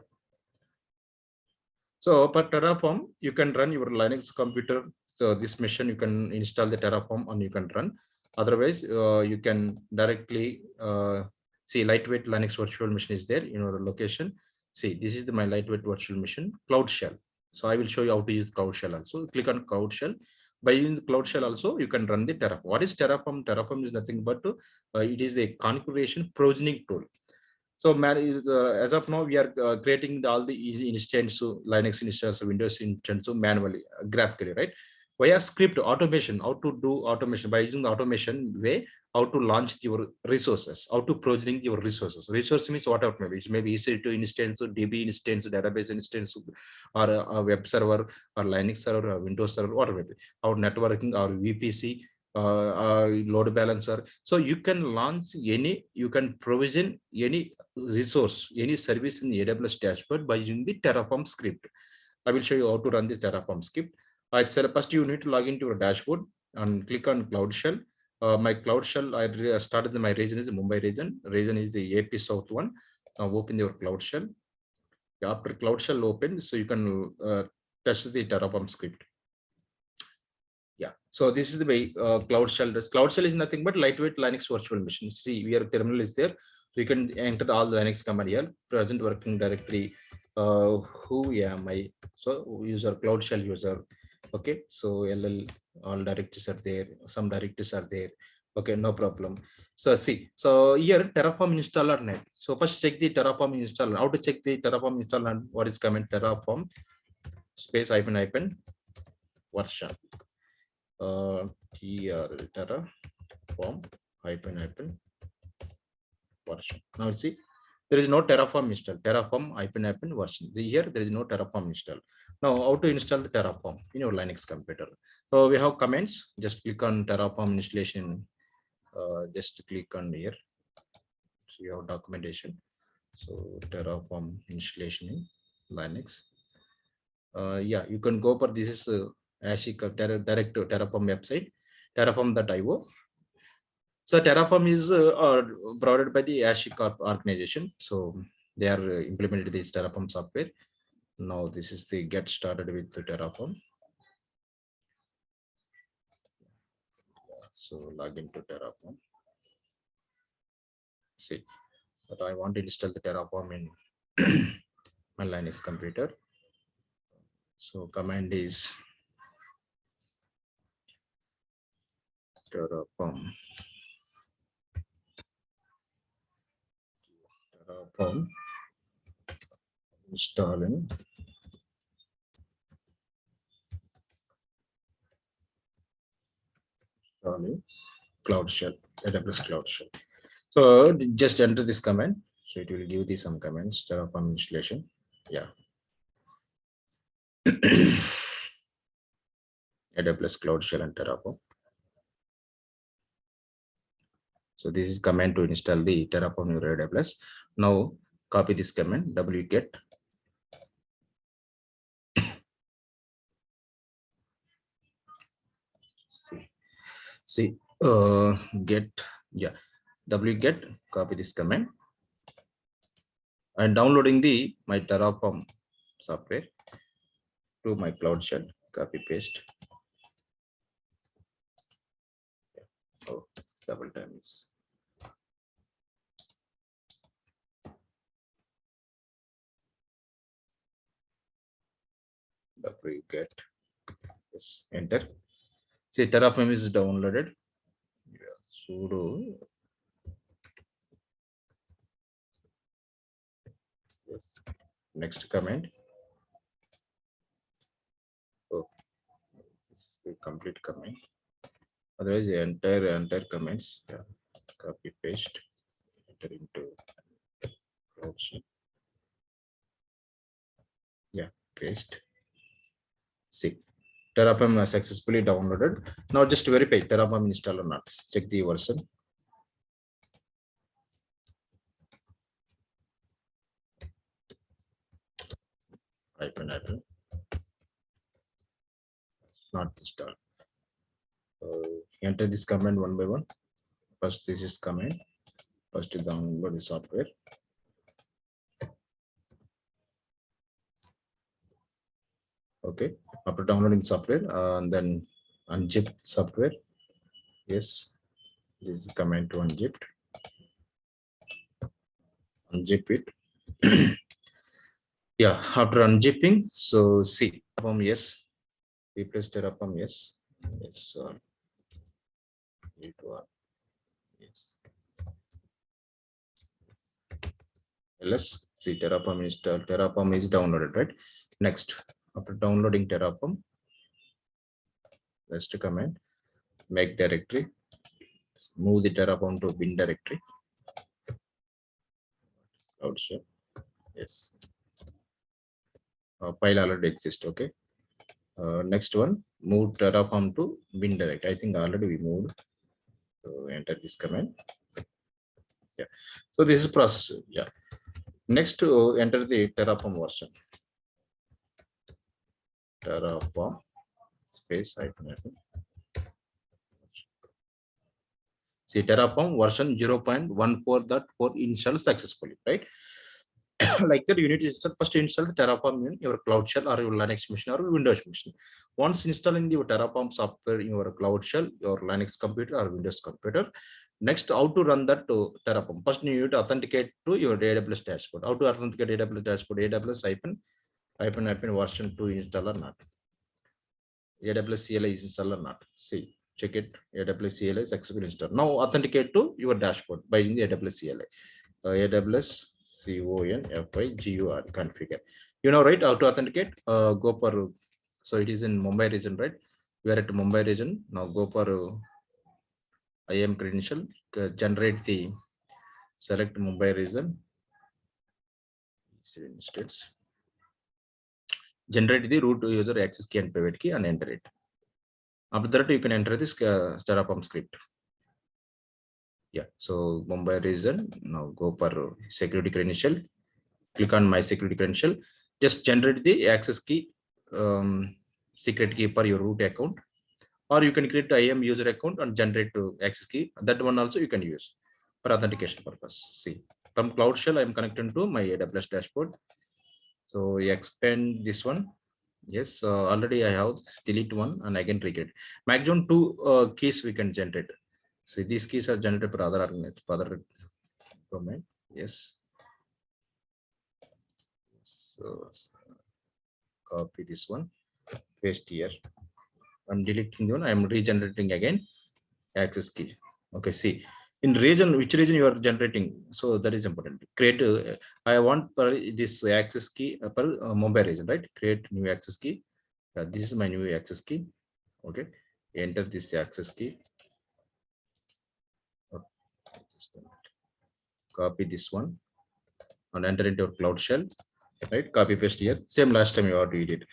So for Terraform, you can run your Linux computer. So this machine, you can install the Terraform and you can run. Otherwise, you can directly see lightweight Linux virtual machine is there in your location. See, this is my lightweight virtual machine, Cloud Shell. So I will show you how to use Cloud Shell also. Click on Cloud Shell. By using the Cloud Shell also, you can run the Terraform. What is Terraform? Terraform is nothing but it is a configuration provisioning tool. So as of now, we are creating all the easy instance, so Linux instance, Windows instance, so manually, graphically, right? Via script automation, how to do automation by using the automation way, how to launch your resources, how to provisioning your resources. Resource means whatever maybe it may be EC2 instance, or DB instance, database instance, or a web server, or Linux server, or Windows server, whatever maybe, our networking, or VPC, load balancer. So you can launch any, you can provision any resource, any service in the AWS dashboard by using the Terraform script. I will show you how to run this Terraform script. I said first you need to log into your dashboard and click on Cloud Shell. My Cloud Shell, I started my region is the Mumbai region. Region is the AP South one. Now open your Cloud Shell. After Cloud Shell open, so you can test the Terraform script. Yeah, so this is the way Cloud Shell does. Cloud Shell is nothing but lightweight Linux virtual machine. See, your terminal is there. So you can enter all the Linux command here. Present working directory. Who am I? So user, Cloud Shell user. Okay, so LL, all directories are there. Some directories are there. Okay, no problem. So see, so here Terraform installer net. So first check the Terraform installer. How to check the Terraform installer? What is command? Terraform space hyphen version. Terraform hyphen version. Now see, there is no Terraform install. Terraform hyphen version. Here there is no Terraform install. Now how to install the Terraform in your Linux computer? So we have commands. Just click on Terraform installation. Just click on here. So you have documentation. So Terraform installation in Linux. Yeah, you can go for this is HashiCorp direct to Terraform website, terraform.io. So Terraform is provided by the HashiCorp organization. So they are implemented this Terraform software. Now this is the get started with the Terraform. So log into Terraform. See, but I want to install the Terraform in my Linux computer. So command is Terraform. Terraform installing Cloud Shell, AWS Cloud Shell. So just enter this command. So it will give you some commands, Terraform installation. Yeah. AWS Cloud Shell and Terraform. So this is command to install the Terraform in your AWS. Now copy this command wget get, yeah, wget, copy this command and downloading the my Terraform software to my Cloud Shell. Copy paste. Oh, double time is. Wget, yes, enter. See, Terraform is downloaded. Yeah, sudo. Yes. Next command. Oh, this is the complete command. Otherwise, the entire comments. Yeah. Copy paste. Enter into Cloud Shell. Yeah, paste. See, Terraform successfully downloaded. Now just verify Terraform install or not. Check the version. Hyphen. It's not installed. Enter this command one by one. First, this is command. First, to download the software. Okay. After downloading software, and then unzip software. Yes. This is the command to unzip. Unzip it. Yeah. After unzipping, so see Terraform, yes. Replace Terraform, yes. Yes. Yes. Let's see Terraform install. Terraform is downloaded, right? Next, after downloading Terraform, let's command make directory. Move the Terraform to bin directory. Cloud Shell. Yes. File already exists. Okay. Next one, move Terraform to bin directory. I think already we moved. So enter this command. Yeah. So this is process. Yeah. Next, to enter the Terraform version. Terraform space hyphen. See, Terraform version 0.14.4 installed successfully, right? Like that, you need to first install the Terraform in your Cloud Shell or your Linux machine or Windows machine. Once installing the Terraform software in your Cloud Shell, your Linux computer or Windows computer, next, how to run that to Terraform? First, you need to authenticate to your AWS dashboard. How to authenticate AWS dashboard? AWS hyphen version 2 install or not? AWS CLI is installed or not? See, check it. AWS CLI is successfully installed. Now authenticate to your dashboard by using the AWS CLI. AWS CONFIGUR configure. You know, right? How to authenticate? Go for, so it is in Mumbai region, right? We are at Mumbai region. Now go for IAM credential. Generate the select Mumbai region. States. Generate the root user access key and private key and enter it. After that, you can enter this Terraform script. Yeah, so Mumbai region. Now go for security credential. Click on my security credential. Just generate the access key, secret key for your root account, or you can create IAM user account and generate access key. That one also you can use for authentication purpose. See, From Cloud Shell, I'm connecting to my AWS dashboard. So expand this one. Yes, already I have delete one and again recreate. Maximum two keys we can generate. So these keys are generated for other domain. Yes. So copy this one, paste here. I'm deleting one. I'm regenerating again access key. Okay, see in region, which region you are generating. So that is important. Create. I want this access key per Mumbai region, right? Create new access key. This is my new access key. Okay, enter this access key. Copy this one and enter into Cloud Shell. Right, copy paste here. Same last time you already did.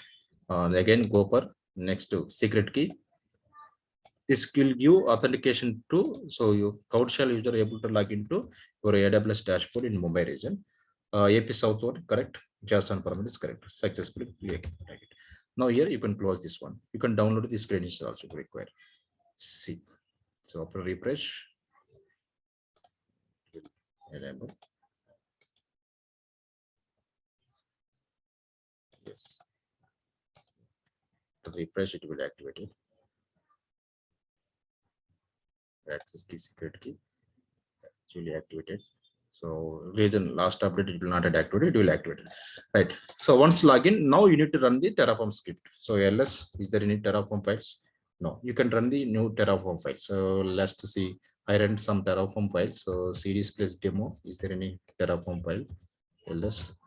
And again go for next to secret key. This will give authentication to, so you Cloud Shell user able to log into your AWS dashboard in Mumbai region. AP Southward correct. JSON parameter is correct. Successfully created. Now here you can close this one. You can download this credentials also required. See. So after refresh, enable. Yes. To refresh, it will activate it. Access key, secret key, actually activated. So region last update, it will not get activated, it will activate it. Right. So once login, now you need to run the Terraform script. So ls, is there any Terraform files? No, you can run the new Terraform files. So let's see. I ran some Terraform files. So series plus demo. Is there any Terraform file? ls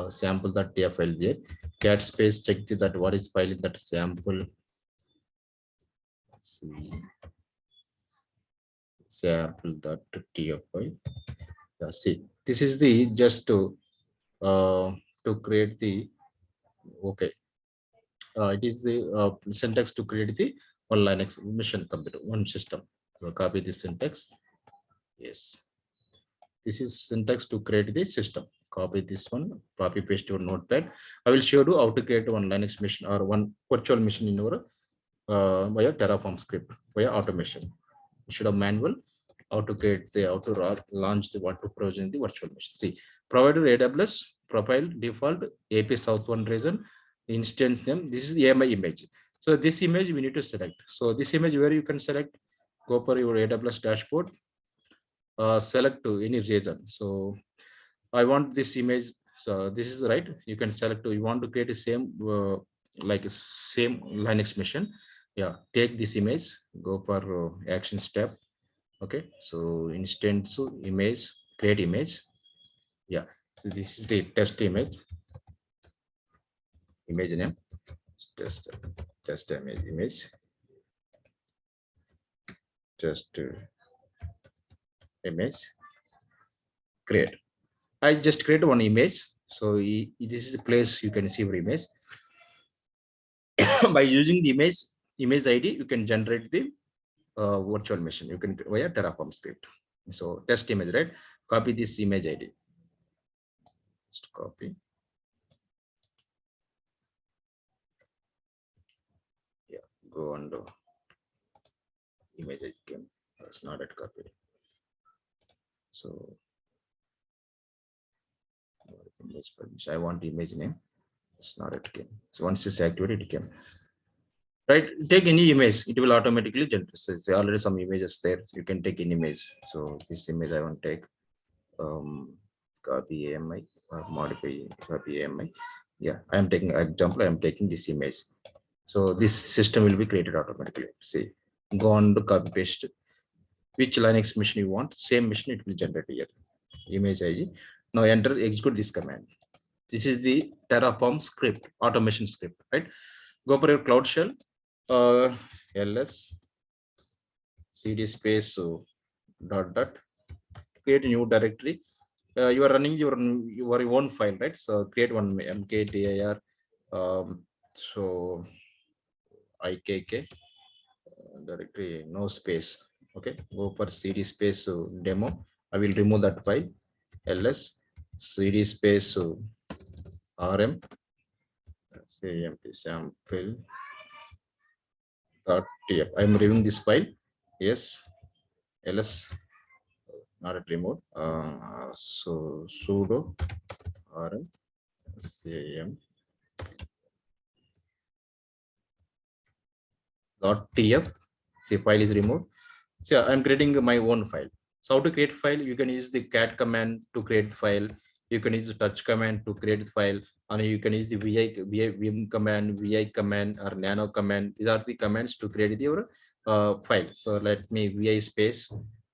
sample.tf file there. Cat space check that what is file in that sample. See sample.tf file. Yeah, see, this is the just to create the okay. It is the syntax to create the one Linux mission computer, one system. So copy this syntax. Yes, this is syntax to create the system. Copy this one, copy paste your notepad. I will show you how to create one Linux mission or one virtual machine in your via Terraform script via automation. Instead of manual, how to create the how to launch the what to provision the virtual machine. See, provider AWS profile default AP South one region instance name. This is the AMI image. So this image we need to select. So this image where you can select, go for your AWS dashboard, select to any region. So I want this image. So this is right. You can select to you want to create a same like a same Linux machine. Yeah, take this image, go for action step. Okay, so instance image, create image. Yeah, so this is the test image name, test image test image, create. I just create one image. So this is a place you can see your image. By using the image ID, you can generate the virtual machine. You can via Terraform script. So test image, right? Copy this image ID. Just copy. Yeah, go on the image ID came. It's not at copied. So image permission. I want the image name. It's not at came. So once it's activated, it came. Right, take any image, it will automatically generate. So there are already some images there. You can take any image. So this image I want to take, copy AMI or modify, copy AMI. Yeah, I am taking example. I am taking this image. So this system will be created automatically. See, go on to copy paste which Linux machine you want. Same machine it will generate here. Image ID. Now enter, execute this command. This is the Terraform script, automation script, right? Go for your Cloud Shell. ls cd space dot create a new directory. You are running your own file, right? So create one mkdir so ikk directory, no space. Okay, go for cd space demo. I will remove that file. ls cd space rm cmp sample .tf. I'm removing this file. Yes, ls not at remote. So sudo rm sam dot tf. See, file is removed. So yeah, I'm creating my own file. So how to create file? You can use the cat command to create file. You can use the touch command to create the file, and you can use the vim command, vi command, or nano command. These are the commands to create your file. So let me vi space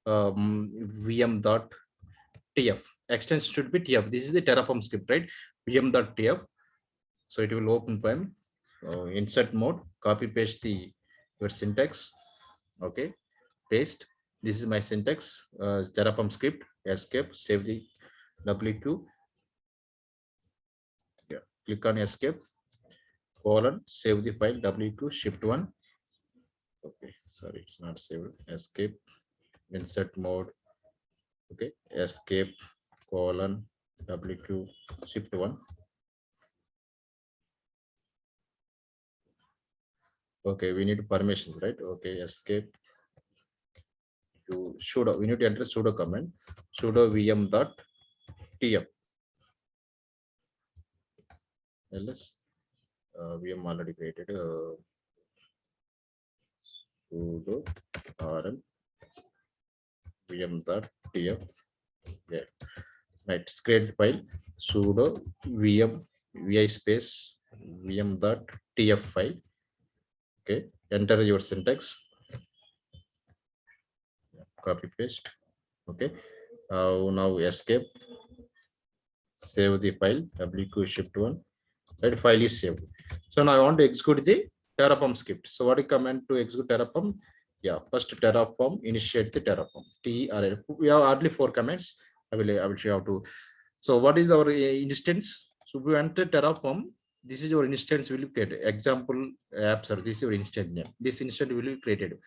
vm dot tf. Extension should be tf. This is the Terraform script, right? vm dot tf. So it will open file. Insert mode. Copy paste the your syntax. Okay, paste. This is my syntax. Terraform script. Escape. Save the w2. Yeah. Click on escape. Colon. Save the file w2. Shift 1. Okay. Sorry, it's not saved. Escape. Insert mode. Okay. Escape. Colon. W2. Shift 1. Okay. We need permissions, right? Okay. Escape. To sudo. We need to enter sudo command. Sudo vm dot tf. ls. VM already created sudo rm vm dot tf. Yeah, right. Create the file sudo vm vi space vm dot tf file. Okay, enter your syntax. Copy paste. Okay, now escape. Save the file w2 shift 1. That file is saved. So now I want to execute the Terraform script. So what is command to execute Terraform? Yeah, first Terraform initiate the Terraform. TRL. We have hardly 4 commands. I will show you how to. So what is our instance? So we enter Terraform. This is your instance will be created. Example apps or this is your instance name. This instance will be created.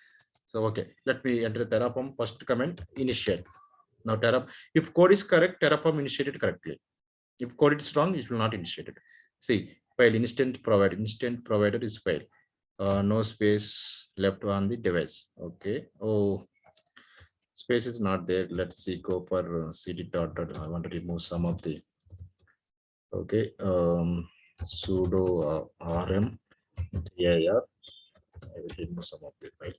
So okay, let me enter Terraform first command initiate. Now Terraform, if code is correct, Terraform initiated correctly. If code is wrong, it will not initiate it. See, file instant provider is file. No space left on the device. Okay. Oh, space is not there. Let's see. Go for cd dot dot. I want to remove some of the. Okay. Sudo rm dir. I will remove some of the file.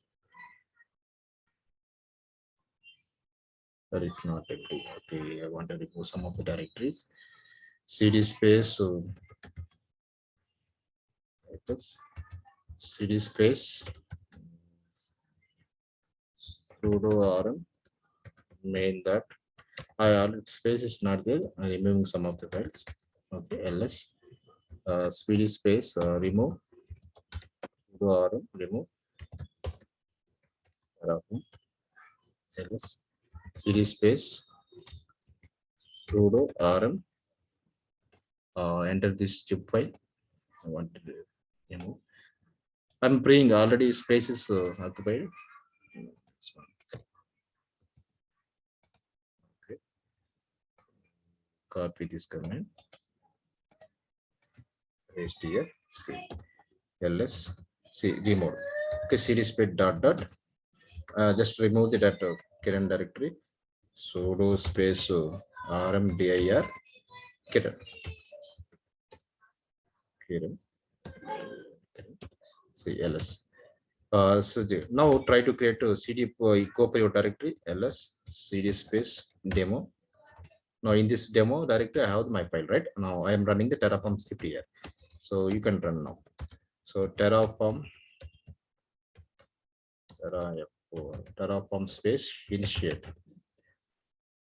But it's not empty. Okay. I want to remove some of the directories. cd space. So cd space sudo rm main that space is not there. I'm removing some of the files. Okay, ls cd space remove sudo rm remove ls cd space sudo rm enter this zip file. I want to remove. I'm praying already space is occupied. This one. Okay. Copy this command. Paste here. See ls see remove. Okay, cd space dot dot. Just remove the data current directory. Sudo space rmdir kiran. See ls. So now try to create a cd copy directory ls cd space demo. Now in this demo directory I have my file, right? Now I am running the Terraform script here, so you can run now. So Terraform space initiate.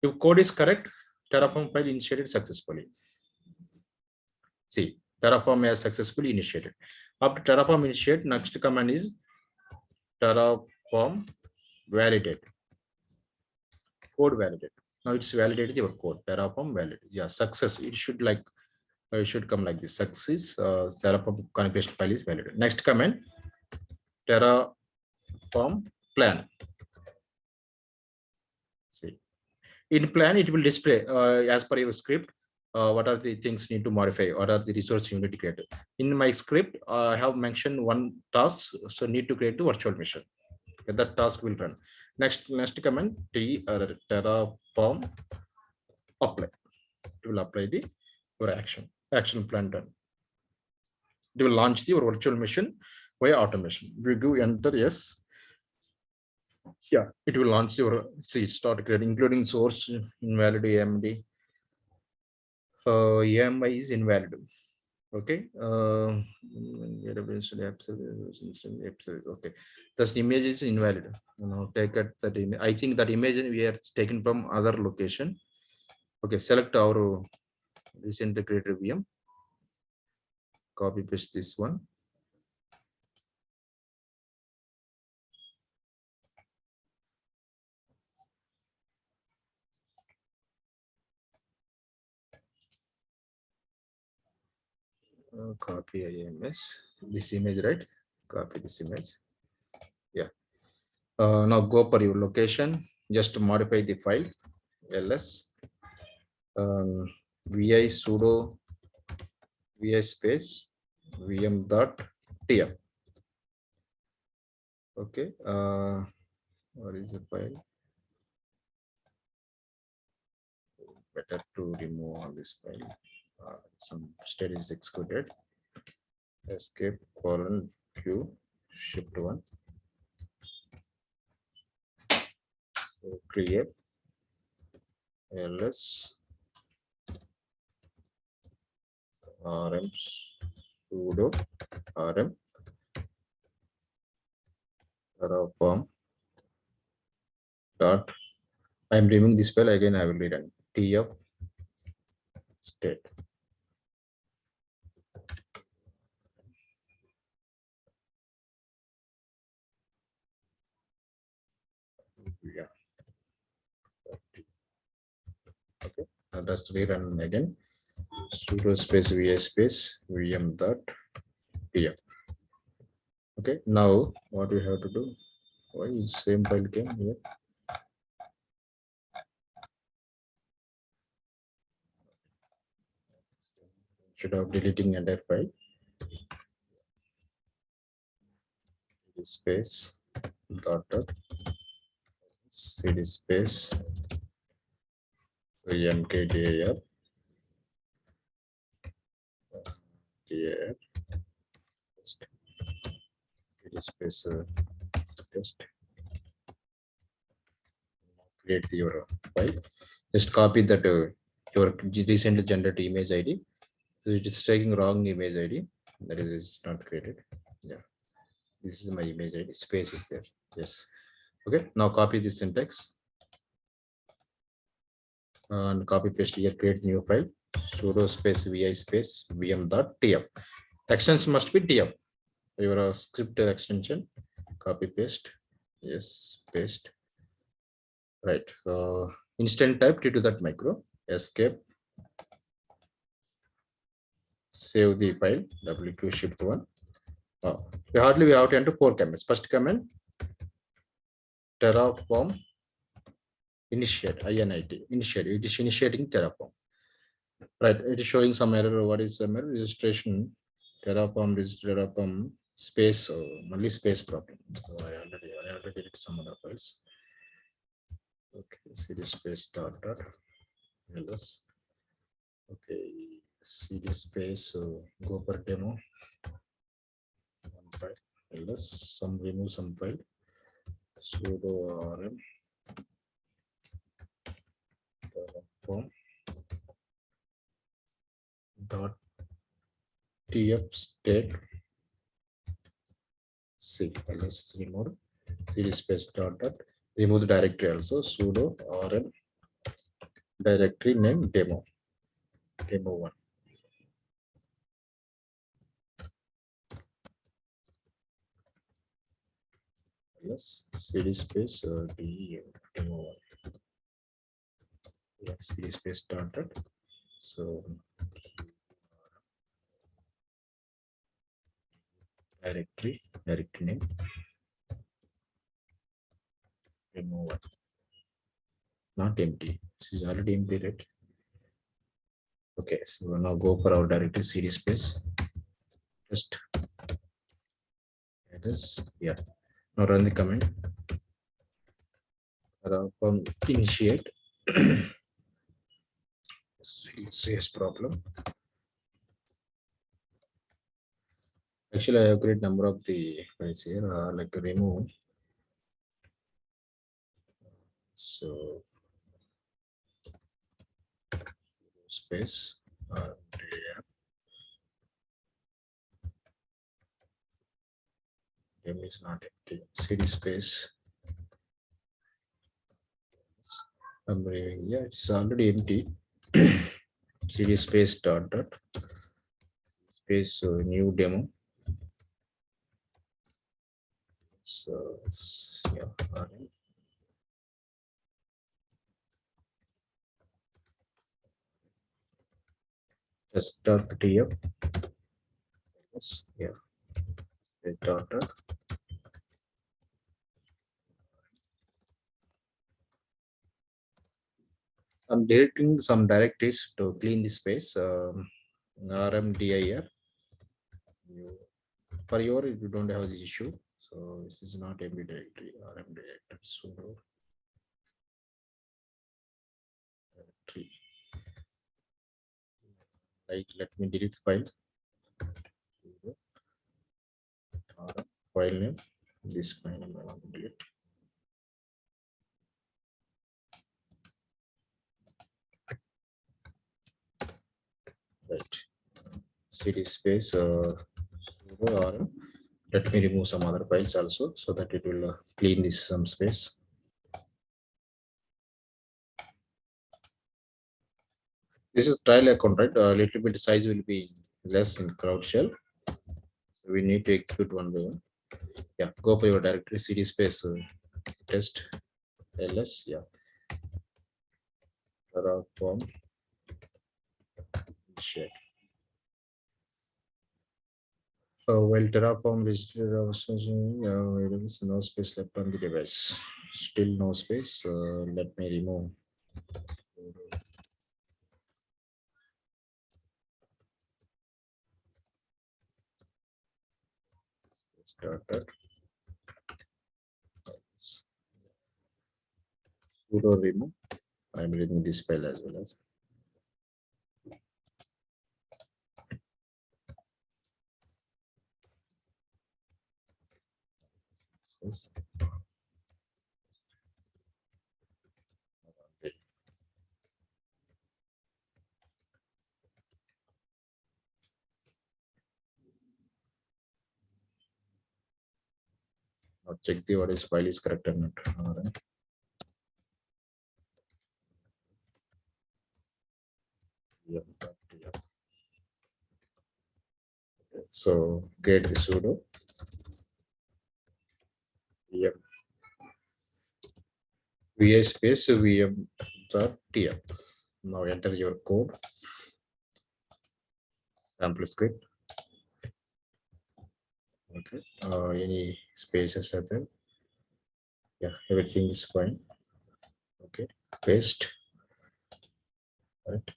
If code is correct, Terraform file initiated successfully. See, Terraform has successfully initiated. After Terraform initiate, next command is Terraform validate. Code validate. Now it's validated your code. Terraform validate. Yeah, success. It should like it should come like this. Success. Terraform configuration file is validated. Next command Terraform plan. See, in plan it will display as per your script. What are the things you need to modify? What are the resources you need to create? In my script, I have mentioned one task, so need to create a virtual machine. Okay, that task will run. Next command terraform apply. It will apply the your action plan done. It will launch the your virtual machine via automation. We do enter yes. Yeah, it will launch your start creating including source invalid AMD. AMI is invalid. Okay. Okay. This image is invalid. Take it that image. I think that image we are taken from other location. Okay, select our recently created VM. Copy paste this one. Copy IMS. This image, right? Copy this image. Yeah. Now go for your location. Just modify the file. ls vi sudo vi space vm.tf. Okay. What is the file? Better to remove all this file. Some state is excluded. Escape :q shift 1. So create ls rm sudo rm terraform dot. I am removing this file again. I will rerun tf state. Yeah. Okay. Now just rerun again. Sudo space vi space vm.tf. Okay. Now what we have to do? Why is same file came here? Instead of deleting entire file, space dot cd space mkdir dir cd space test. Create your file. Just copy that your recently generated image ID. So it is taking wrong image ID. That is not created. Yeah, this is my image ID. Space is there. Yes. Okay. Now copy this syntax and copy paste here. Create new file. Sudo space vi space vm.tf. Extension must be tf. Your script extension. Copy paste. Yes, paste. Right. So instant type to that micro. Escape. Save the file. WQ shift 1. We have to enter 4 commands. First command terraform initiate init initiate. It is initiating terraform. Right. It is showing some error. What is some error? Registration terraform space only space problem. So I already did some other files. Okay. Cd space dot ls. Okay. Cd space go for demo. One file. ls some remove some file. Sudo rm terraform dot tf state c ls remove cd space dot remove the directory also. Sudo rm directory name demo 1. Yes, cd space demo 1. Yeah, cd space dot so directory name demo 1, not empty. This is already empty, right? Okay, so now go for our directory cd space just it is. Yeah, Now run the command. Terraform initiate. CS problem. Actually, I have created number of the files here, like remove. So space. Dem is not empty. CD space. I'm removing. Yeah, it's already empty. CD space dot space new demo. So yeah. Just dot tf. Yes, yeah. Dot. I'm deleting some directories to clean the space. RMDIR. For your, you don't have this issue. So this is not MB directory. RM directory. Sudo directory. Like, let me delete file. File name. This file name I want to delete. Right. CD space sudo RM. Let me remove some other files also so that it will clean this some space. This is trial account, right? A little bit size will be less in crowd shell. So we need to execute one by one. Yeah, go for your directory CD space test ls. Yeah, Terraform share. So while Terraform registered there is no space left on the device. Still no space. Let me remove. Started. Sudo remove. I'm removing this file as well as. Yes. Now check the what is file is correct or not. All right. Yeah. So get the sudo. Yeah. VS space VM.tf. Now enter your code. Sample script. Okay. Any spaces are there? Yeah, everything is fine. Okay. Paste. Right.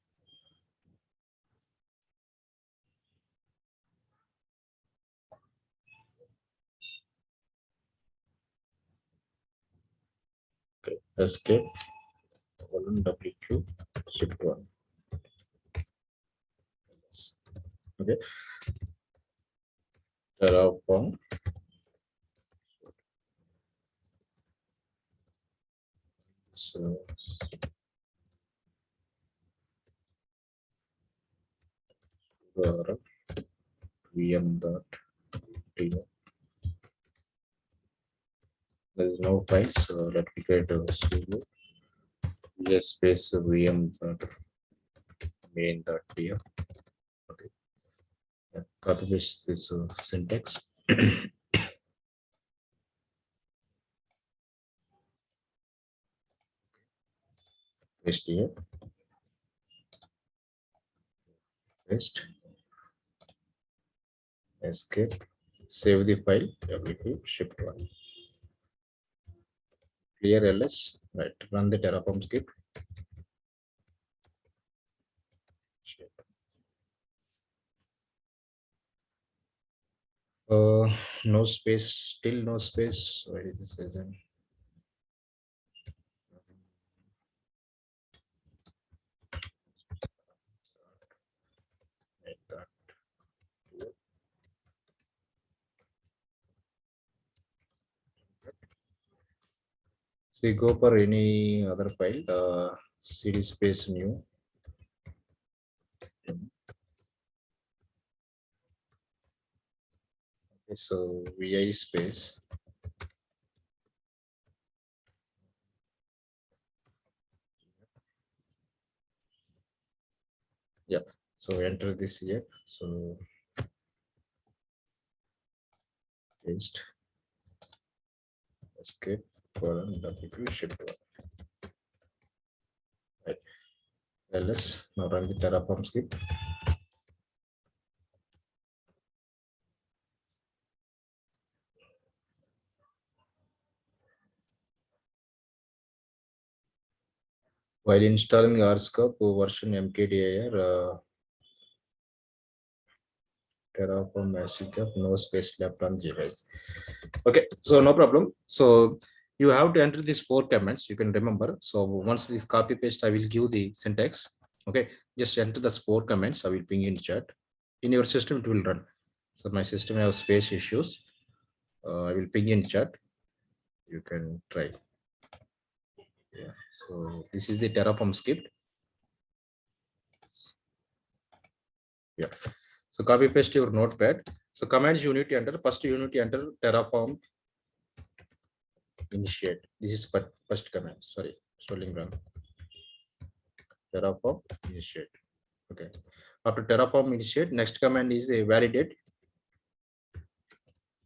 Okay. Escape. Colon WQ. Shift 1. Okay. Terraform. So VM.tf. There is no file, so let me create a sudo VS space VM.main.tf. Okay. Copy paste this syntax. Paste here. Paste. Escape. Save the file. WQ shift 1. Clear ls. Right. Run the Terraform script. No space, still no space. Where is this reason? Like that. So you go for any other file, cd space new. Okay, so vi space. Yeah, so enter this here. So paste, escape, colon, w shift one. Right. ls, now run the Terraform script. While installing RScope version mkdir, Terraform massacre, no space left on JS. Okay, so no problem. So you have to enter these 4 commands. You can remember. So once this copy paste, I will give the syntax. Okay, just enter the 4 commands. I will ping in chat. In your system, it will run. So my system has space issues. I will ping in chat. You can try. Yeah. So this is the Terraform script. Yeah. So copy paste your notepad. So commands you need to enter. First you need to enter Terraform initiate. This is first command. Sorry, spelling wrong. Terraform initiate. Okay. After Terraform initiate, next command is the validate.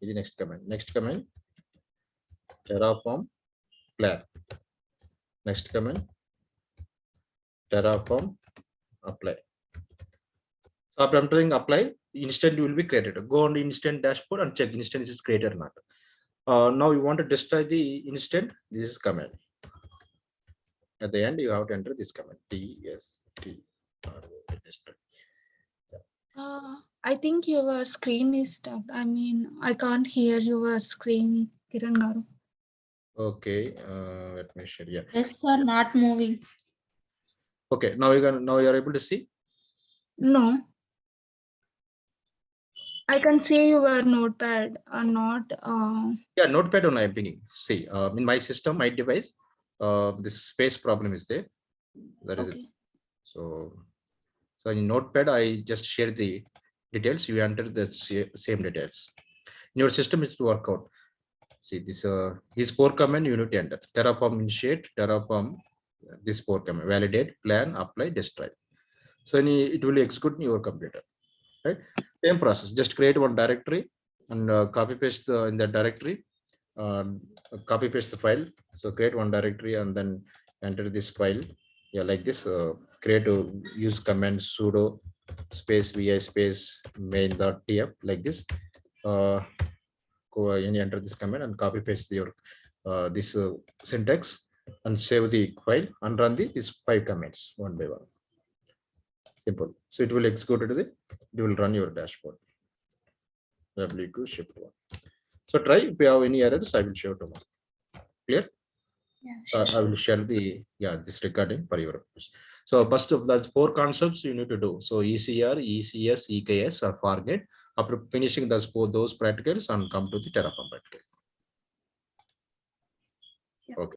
Is the next command. Next command Terraform plan. Next command Terraform apply. So after entering apply, instant will be created. Go on the instant dashboard and check instance is created or not. Now you want to destroy the instant. This is command. At the end, you have to enter this command. TST. I think your screen is stopped. I mean, I can't hear your screen, Kiran Garu. Okay, let me share. Yeah. Yes, sir, not moving. Okay, now you are able to see. No. I can see your notepad or not. Yeah, notepad on I'm pinging. See, in my system, my device, this space problem is there. That is it. Okay. So in notepad, I just share the details. You enter the same details. In your system, it's to work out. See this his 4 command you need to enter. Terraform initiate, Terraform this 4 command, validate, plan, apply, destroy. So it will execute in your computer. Right? Same process. Just create one directory and copy paste in that directory. Copy paste the file. So create one directory and then enter this file. Yeah, like this. Create use command sudo space vi space main.tf like this. Go and enter this command and copy paste your this syntax and save the file and run these 5 commands one by one. Simple. So it will execute to it will run your dashboard. W shift 1. So try. If you have any errors, I will show tomorrow. Clear? Yeah, sure. I will share the this recording for your purpose. So first of the 4 concepts you need to do. So ECR, ECS, EKS or forget. After finishing those practicals and come to the Terraform practicals. Yeah. Okay.